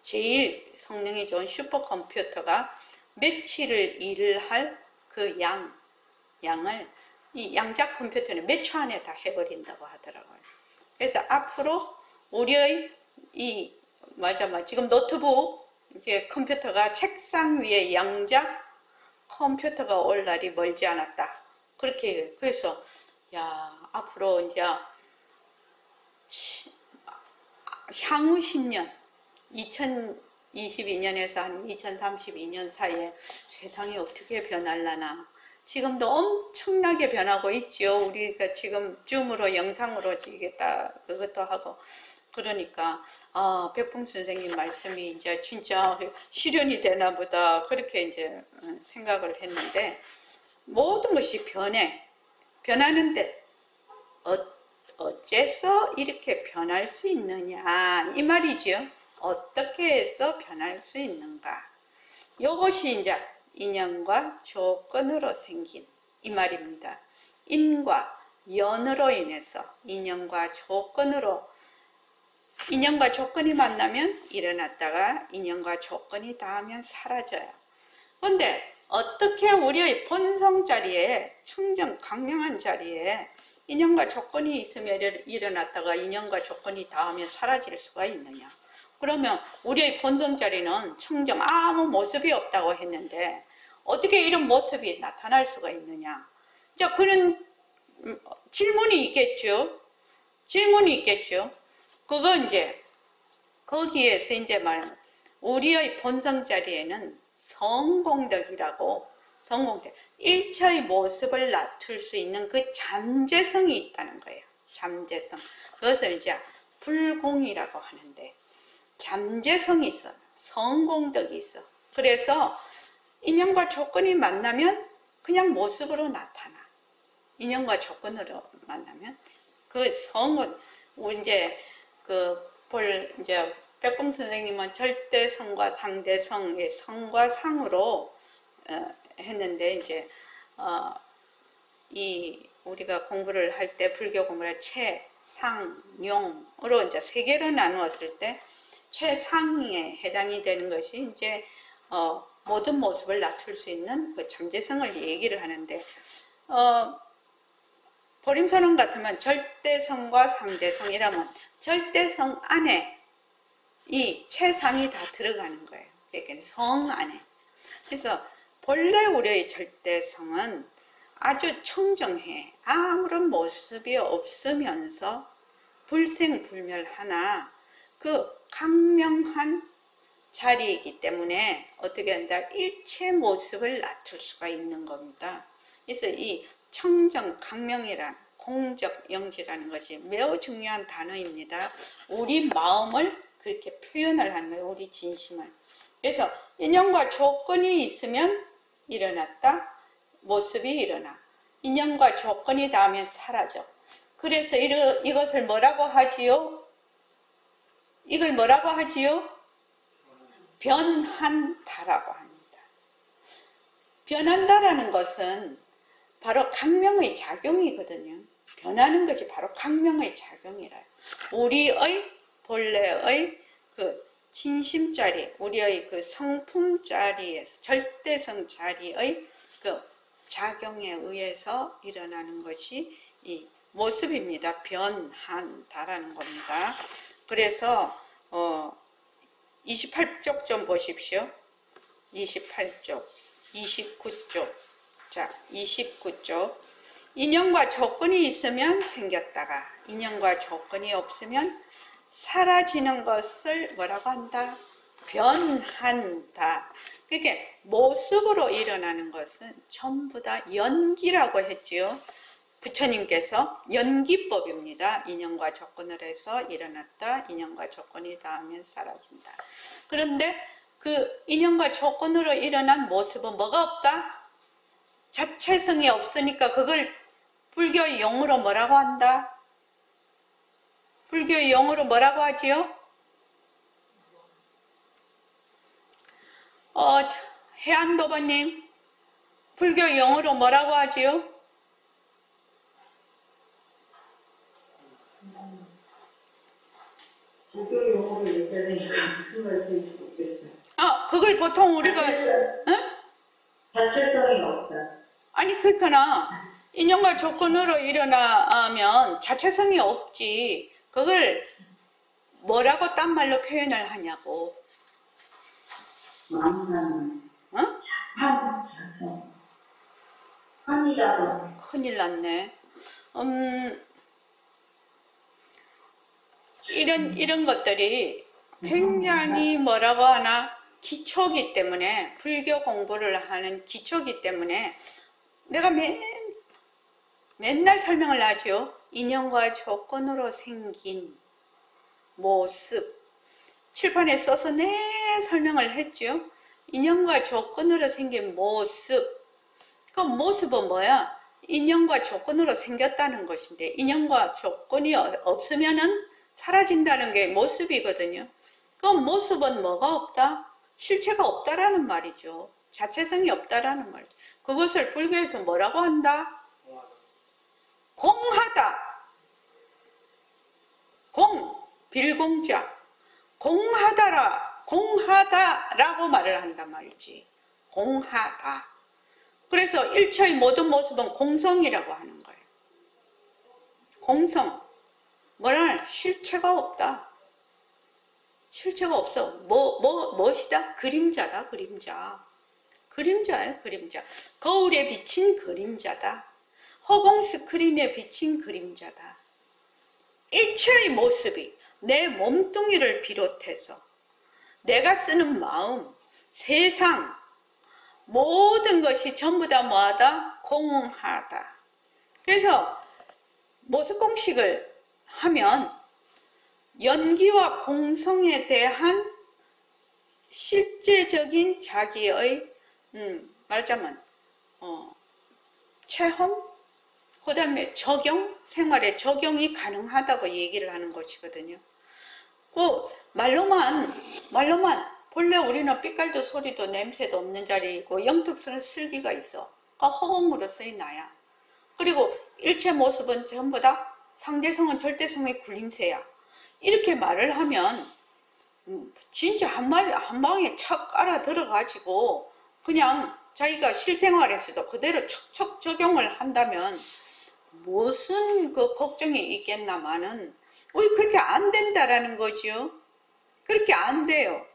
제일 성능이 좋은 슈퍼컴퓨터가 며칠을 일을 할 그 양을 이 양자 컴퓨터는 몇 초 안에 다 해버린다고 하더라고요. 그래서 앞으로 우리의 이 맞아. 지금 노트북, 이제 컴퓨터가 책상 위에 양자, 컴퓨터가 올 날이 멀지 않았다. 그렇게, 그래서, 야, 앞으로 이제, 향후 10년, 2022년에서 한 2032년 사이에 세상이 어떻게 변할라나. 지금도 엄청나게 변하고 있죠. 우리가 지금 줌으로 영상으로 이게 다 그것도 하고. 그러니까 백봉 선생님 말씀이 이제 진짜 실현이 되나 보다 그렇게 이제 생각을 했는데, 모든 것이 변하는데 어째서 이렇게 변할 수 있느냐 이 말이죠. 어떻게 해서 변할 수 있는가, 이것이 이제 인연과 조건으로 생긴 이 말입니다. 인과 연으로 인해서 인연과 조건이 만나면 일어났다가 인연과 조건이 닿으면 사라져요. 그런데 어떻게 우리의 본성 자리에, 청정 강명한 자리에 인연과 조건이 있으면 일어났다가 인연과 조건이 닿으면 사라질 수가 있느냐. 그러면 우리의 본성 자리는 청정 아무 모습이 없다고 했는데 어떻게 이런 모습이 나타날 수가 있느냐. 자, 그런 질문이 있겠죠. 그거 이제 거기에서 이제 우리의 본성 자리에는 성공덕이라고, 일체의 모습을 낮출 수 있는 그 잠재성이 있다는 거예요. 잠재성. 그것을 이제 불공이라고 하는데, 잠재성이 있어. 성공덕이 있어. 그래서 인연과 조건이 만나면 그냥 모습으로 나타나. 인연과 조건으로 만나면 그 성은 이제 이제 백봉 선생님은 절대성과 상대성의 성과 상으로 했는데, 이제 우리가 공부를 할 때, 불교 공부를 할 체, 상, 용으로 이제 세 개로 나누었을 때 최상에 해당이 되는 것이 이제 모든 모습을 낮출 수 있는 그 잠재성을 얘기를 하는데, 보림선언 같으면 절대성과 상대성이라면 절대성 안에 이 최상이 다 들어가는 거예요. 그러니까 성 안에. 그래서 본래 우리의 절대성은 아주 청정해. 아무런 모습이 없으면서 불생불멸하나 그 강명한 자리이기 때문에 어떻게 한다? 일체 모습을 낮출 수가 있는 겁니다. 그래서 이 청정 강명이란 공적 영지라는 것이 매우 중요한 단어입니다. 우리 마음을 그렇게 표현을 하는 거예요. 우리 진심을. 그래서 인연과 조건이 있으면 일어났다. 모습이 일어나. 인연과 조건이 닿으면 사라져. 그래서 이것을 뭐라고 하지요? 이걸 뭐라고 하지요? 변한다라고 합니다. 변한다라는 것은 바로 강명의 작용이거든요. 변하는 것이 바로 강명의 작용이라요. 우리의 본래의 그 진심 자리, 우리의 그 성품 자리에서, 절대성 자리의 그 작용에 의해서 일어나는 것이 이 모습입니다. 변한다라는 겁니다. 그래서 28쪽 좀 보십시오. 28쪽, 29쪽. 자, 29쪽. 인연과 조건이 있으면 생겼다가 인연과 조건이 없으면 사라지는 것을 뭐라고 한다? 변한다. 그러니까 모습으로 일어나는 것은 전부 다 연기라고 했지요. 부처님께서 연기법입니다. 인연과 조건을 해서 일어났다. 인연과 조건이 닿으면 사라진다. 그런데 그 인연과 조건으로 일어난 모습은 뭐가 없다? 자체성이 없으니까 그걸 불교의 용어로 뭐라고 한다? 불교의 용어로 뭐라고 하지요? 해안도바님, 불교의 용어로 뭐라고 하지요? 불교 용어로 얘기하니까 무슨 말씀인지 모르겠어요. 그걸 보통 우리가 자체성이 없다. 아니 그렇구나. 인연과 조건으로 일어나면 자체성이 없지. 그걸 뭐라고 딴 말로 표현을 하냐고. 왕산. 어? 자산. 환이라고. 큰일 났네. 이런 것들이 굉장히 뭐라고 하나 기초기 때문에, 불교 공부를 하는 기초기 때문에 내가 맨날 설명을 하죠. 인연과 조건으로 생긴 모습. 칠판에 써서 설명을 했죠. 인연과 조건으로 생긴 모습. 그 모습은 뭐야? 인연과 조건으로 생겼다는 것인데, 인연과 조건이 없으면은 사라진다는 게 모습이거든요. 그 모습은 뭐가 없다? 실체가 없다라는 말이죠. 자체성이 없다라는 말이죠. 그것을 불교에서 뭐라고 한다? 공하다. 빌공자. 공하다라고 말을 한단 말이지. 공하다. 그래서 일체의 모든 모습은 공성이라고 하는 거예요. 공성. 뭐라는 실체가 없다. 실체가 없어. 무엇이다? 그림자다, 그림자. 그림자예요, 그림자. 거울에 비친 그림자다. 허공 스크린에 비친 그림자다. 일체의 모습이 내 몸뚱이를 비롯해서 내가 쓰는 마음, 세상, 모든 것이 전부 다 뭐하다? 공하다. 그래서 모습공식을 하면 연기와 공성에 대한 실제적인 자기의 말하자면 체험, 그 다음에 적용, 생활에 적용이 가능하다고 얘기를 하는 것이거든요. 말로만 본래 우리는 빛깔도 소리도 냄새도 없는 자리이고 영특스러운 슬기가 있어. 허공으로서의 나야. 그리고 일체 모습은 전부 다 상대성은 절대성의 굴림새야. 이렇게 말을 하면 진짜 한 방에 척 알아들어가지고 그냥 자기가 실생활에서도 그대로 척척 적용을 한다면 무슨 그 걱정이 있겠나마는 우리 그렇게 안 된다라는 거죠. 그렇게 안 돼요.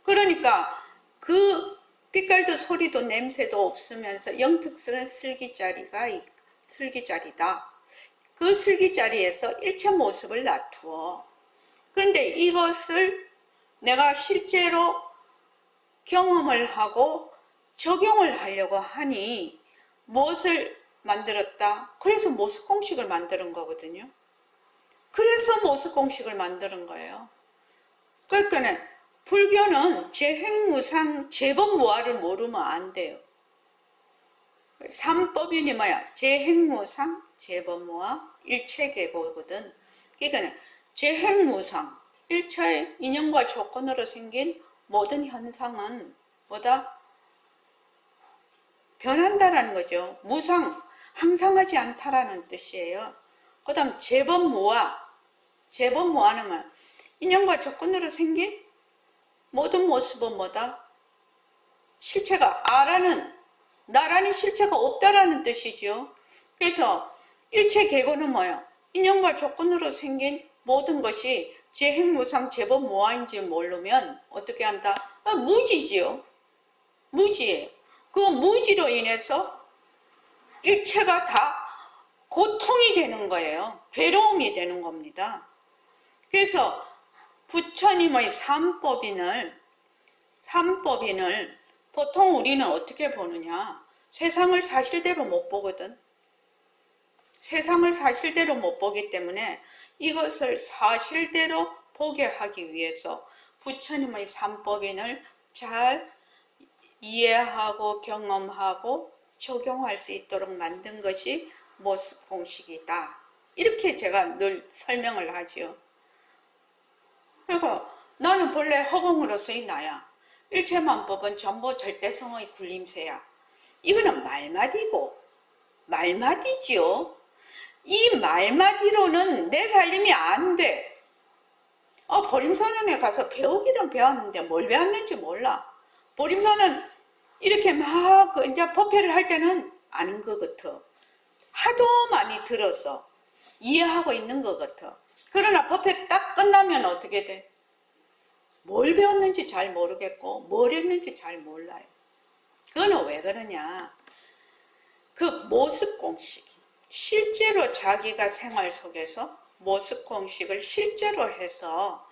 그러니까 그 빛깔도 소리도 냄새도 없으면서 영특스러운 슬기자리다. 그 슬기자리에서 일체 모습을 놔두어. 그런데 이것을 내가 실제로 경험을 하고 적용을 하려고 하니 무엇을 만들었다? 그래서 모습공식을 만드는 거거든요. 그래서 모습공식을 만드는 거예요. 그러니까 불교는 재행무상 재범무화를 모르면 안 돼요. 삼법인이 뭐야? 재행무상 재범무화 일체계고거든. 그러니까 재행무상 일체의 인연과 조건으로 생긴 모든 현상은 뭐다? 변한다라는 거죠. 무상, 항상하지 않다라는 뜻이에요. 그 다음 재범무화. 재범무화는 뭐야? 인연과 조건으로 생긴 모든 모습은 뭐다? 실체가 나라는 실체가 없다라는 뜻이죠. 그래서 일체계고는 뭐예요? 인연과 조건으로 생긴 모든 것이 재행무상 재범무화인지 모르면 어떻게 한다? 무지지요. 무지예요. 그 무지로 인해서 일체가 다 고통이 되는 거예요. 괴로움이 되는 겁니다. 그래서 부처님의 삼법인을 보통 우리는 어떻게 보느냐? 세상을 사실대로 못 보거든. 세상을 사실대로 못 보기 때문에 이것을 사실대로 보게 하기 위해서 부처님의 삼법인을 잘 이해하고 경험하고 적용할 수 있도록 만든 것이 모습공식이다. 이렇게 제가 늘 설명을 하지요. 그리고 나는 본래 허공으로서의 나야. 일체만법은 전부 절대성의 굴림새야. 이거는 말마디지요. 이 말마디로는 내 살림이 안 돼. 보림선언에 가서 배우기는 배웠는데 뭘 배웠는지 몰라. 보림선언 이렇게 막 이제 법회를 할 때는 아는 것 같아. 하도 많이 들어서 이해하고 있는 것 같아. 그러나 법회 딱 끝나면 어떻게 돼? 뭘 배웠는지 잘 모르겠고 뭘 했는지 잘 몰라요. 그거는 왜 그러냐? 그 모습 공식, 실제로 자기가 생활 속에서 모습 공식을 실제로 해서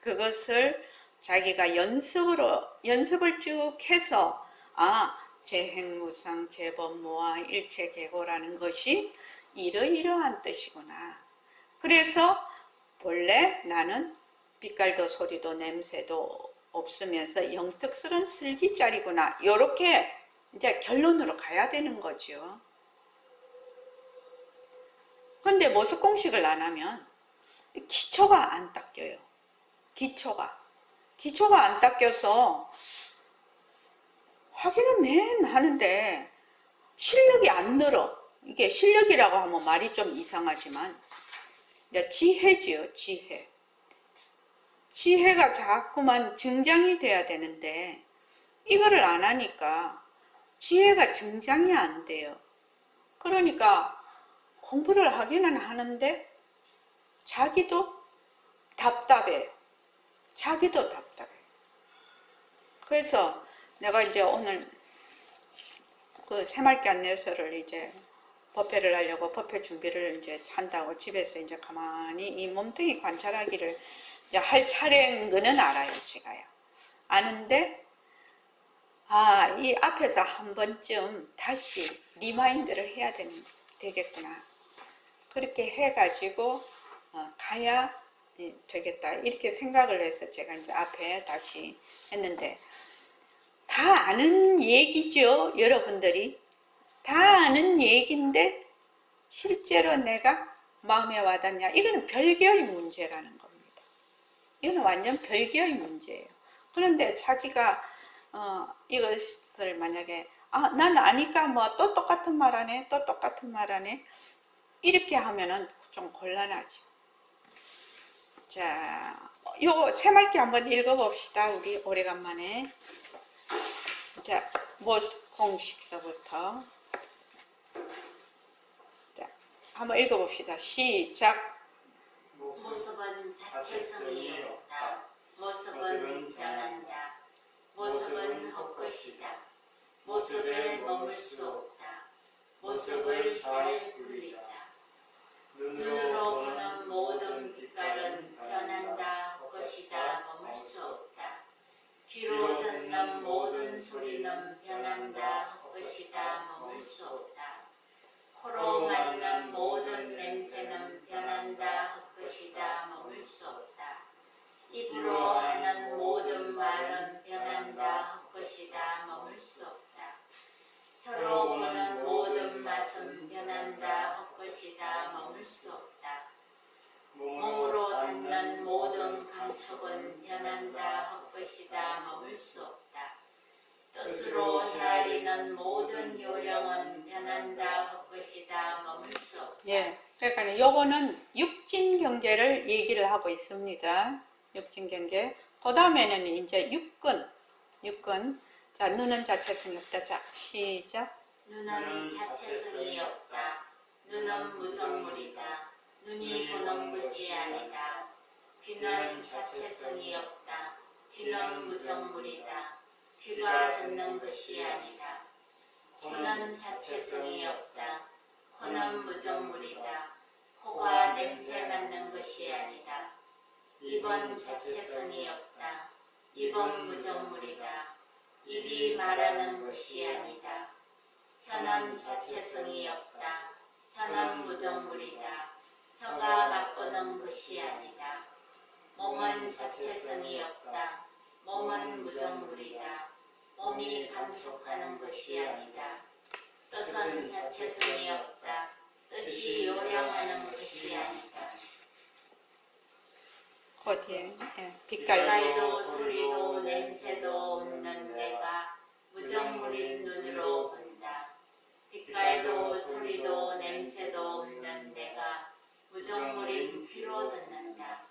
그것을 자기가 연습을 쭉 해서 재행무상, 재법무와 일체계고라는 것이 이러이러한 뜻이구나. 그래서 본래 나는 빛깔도 소리도 냄새도 없으면서 영특스러운 슬기짜리구나. 이렇게 이제 결론으로 가야 되는 거죠. 근데 모습 공식을 안 하면 기초가 안 닦여요. 기초가 안 닦여서 확인은 맨 하는데 실력이 안 늘어. 이게 실력이라고 하면 말이 좀 이상하지만 이제 지혜지요, 지혜. 지혜가 자꾸만 증장이 돼야 되는데 이거를 안 하니까 지혜가 증장이 안 돼요. 그러니까 공부를 하기는 하는데 자기도 답답해. 그래서 내가 이제 오늘 그 새말기 안내서를 이제 법회를 하려고 법회 준비를 이제 한다고 집에서 이제 가만히 이 몸뚱이 관찰하기를 이제 할 차례인 거는 알아요, 제가요. 아는데, 이 앞에서 한 번쯤 다시 리마인드를 해야 되겠구나. 그렇게 해가지고, 가야 되겠다. 이렇게 생각을 해서 제가 이제 앞에 다시 했는데, 다 아는 얘기죠, 여러분들이. 다 아는 얘기인데 실제로 내가 마음에 와닿냐? 이거는 별개의 문제라는 겁니다. 이거는 완전 별개의 문제예요. 그런데 자기가 이것을 만약에 나는 아니까 뭐 또 똑같은 말 하네, 또 똑같은 말 하네, 이렇게 하면은 좀 곤란하죠. 자, 요 새말기 한번 읽어봅시다. 우리 오래간만에. 자, 모습 공식서부터. 자, 한번 읽어봅시다. 시작. 모습은 자체성이 없다. 모습은 변한다. 모습은 헛것이다. 모습에 머물 수 없다. 모습을 잘 굴리자. 눈으로 보는 모든 빛깔은 변한다. 헛것이다. 머물 수 없다. 귀로 듣는 모든 소리는 변한다. 헛것이다. 머물 수 없다. 코로 맡는 모든 냄새는 변한다. 헛것이다. 머물 수 없다. 입으로 하는 모든 말은 변한다. 헛것이다. 머물 수 없다. 혀로 보는 모든 맛은 변한다. 헛것이다. 머물 수 없다. 몸으로 닿는 모든 감촉은 변한다. 헛것이다. 머물 수 없다. 뜻으로 헤아리는 모든 요령은 변한다. 헛것이다. 머물 수 없다. 예, 그러니까 요거는 육진 경계를 얘기를 하고 있습니다. 육진 경계. 그 다음에는 이제 육근. 자, 눈은 자체성이 없다. 자, 시작. 눈은 자체성이 없다. 눈은 무정물이다. 눈이 보는 것이 아니다. 귀는 자체성이 없다. 귀는 무정물이다. 귀가 듣는 것이 아니다. 코는 자체성이 없다. 코는 무정물이다. 코가 냄새 맡는 것이 아니다. 입은 자체성이 없다. 입은 무정물이다. 입이 말하는 것이 아니다. 혀는 자체성이 없다. 혀는 무정물이다. 혀가 맛보는 것이 아니다. 몸은 자체성이 없다. 몸은 무정물이다. 몸이 감촉하는 것이 아니다. 뜻은 자체성이 없다. 뜻이 요령하는 것이 아니다. 어디에? 예, 빛깔. 빛깔도 소리도 냄새도 없는 내가 무정물인 눈으로 본다. 빛깔도 소리도 냄새도 없는 내가 무정물인 귀로 듣는다.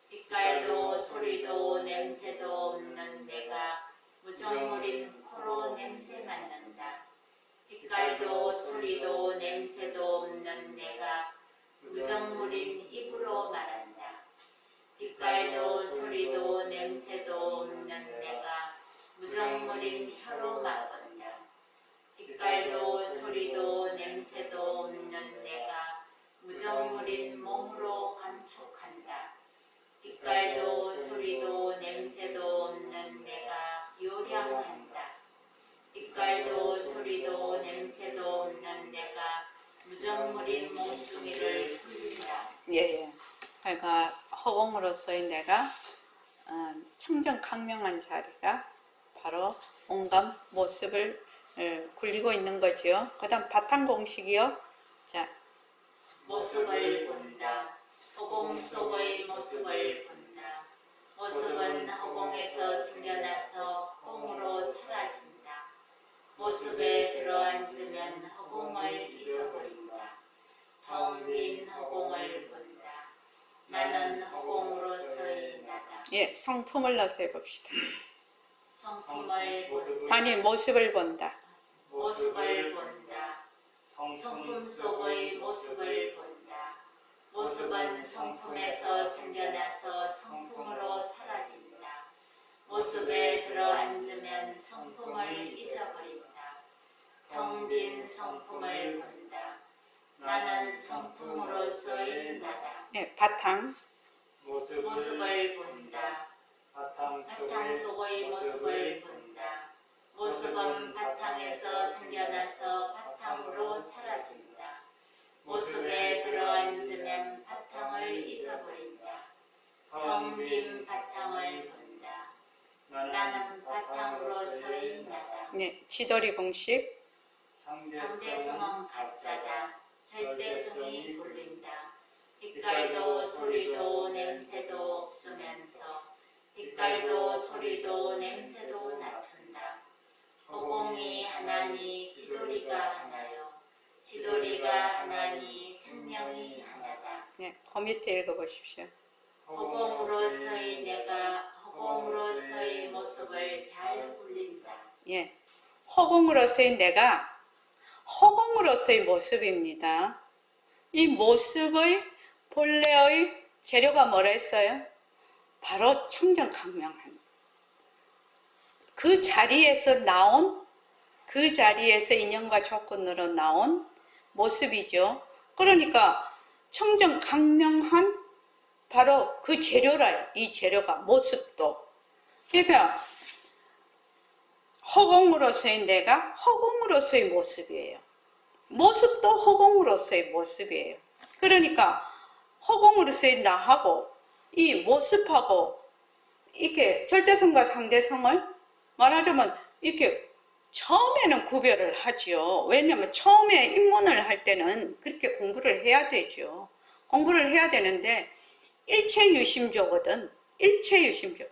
빛깔도 소리도 냄새도 없는 내가 무정물인 코로 냄새 맡는다. 빛깔도 소리도 냄새도 없는 내가 무정물인 입으로 말한다. 빛깔도 소리도 냄새도 없는 내가 무정물인 혀로 맛본다. 빛깔도 소리도 냄새도 없는 내가 무정물인 몸으로 감촉한다. 빛깔도 소리도 냄새도 없는 내가 요량한다. 빛깔도 소리도 냄새도 없는 내가 무정물인 몸뚱이를 굴린다. 예. 그러니까 허공으로서의 내가 청정강명한 자리가 바로 온갖 모습을 굴리고 있는 거죠. 그 다음 바탕 공식이요. 자, 모습을 본다. 허공 속의 모습을 본다. 모습은 허공에서 생겨나서 허공으로 사라진다. 모습에 들어앉으면 허공을 잊어버린다. 텅 빈 허공을 본다. 나는 허공으로서의 나다. 예, 성품을 넣어서 해봅시다. 성품을 단위 모습을 본다. 모습을 본다. 성품 속의 모습을 본다. 모습은 성품에서 생겨나서 성품으로 사라진다. 모습에 들어앉으면 성품을 잊어버린다. 텅 빈 성품을 본다. 나는 성품으로서의 나다. 예, 바탕. 모습을 본다. 바탕 속의 모습을 본다. 모습은 바탕에서 생겨나서 바탕으로 사라진다. 모습에 들어앉으면 바탕을 잊어버린다. 텅 빈 바탕을 본다. 나는 바탕으로서의 나다. 네, 지도리 공식. 상대성은 가짜다. 절대성이 굴린다. 빛깔도 소리도 냄새도 없으면서 빛깔도 소리도 냄새도 나툰다. 허공이 하나니 지도리가 하나요. 지도리가 하나니 생명이 하나다. 네, 그 밑에 읽어보십시오. 허공으로서의 내가 허공으로서의 모습을 잘 굴린다. 예, 허공으로서의 내가 허공으로서의 모습입니다. 이 모습의 본래의 재료가 뭐라 했어요? 바로 청정강명한 그 자리에서 나온, 그 자리에서 인연과 조건으로 나온 모습이죠. 그러니까 청정강명한 바로 그 재료라요. 이 재료가 모습도. 그러니까 허공으로서의 내가 허공으로서의 모습이에요. 모습도 허공으로서의 모습이에요. 그러니까 허공으로서의 나하고 이 모습하고 이렇게 절대성과 상대성을 말하자면 이렇게 처음에는 구별을 하지요. 왜냐하면 처음에 입문을 할 때는 그렇게 공부를 해야 되죠. 공부를 해야 되는데 일체유심조거든. 일체유심조.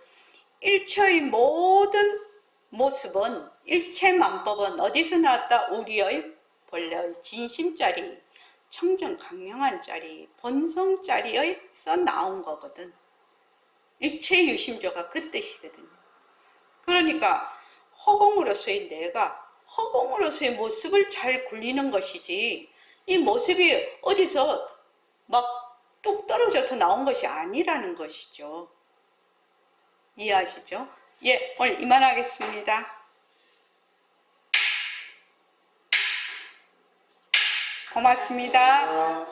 일체의 모든 모습은 일체만법은 어디서 나왔다? 우리의 본래의 진심자리, 청정강명한 자리, 본성자리에서 나온 거거든. 일체유심조가 그 뜻이거든요. 그러니까 허공으로서의 내가 허공으로서의 모습을 잘 굴리는 것이지 이 모습이 어디서 막 뚝 떨어져서 나온 것이 아니라는 것이죠. 이해하시죠? 예, 오늘 이만하겠습니다. 고맙습니다.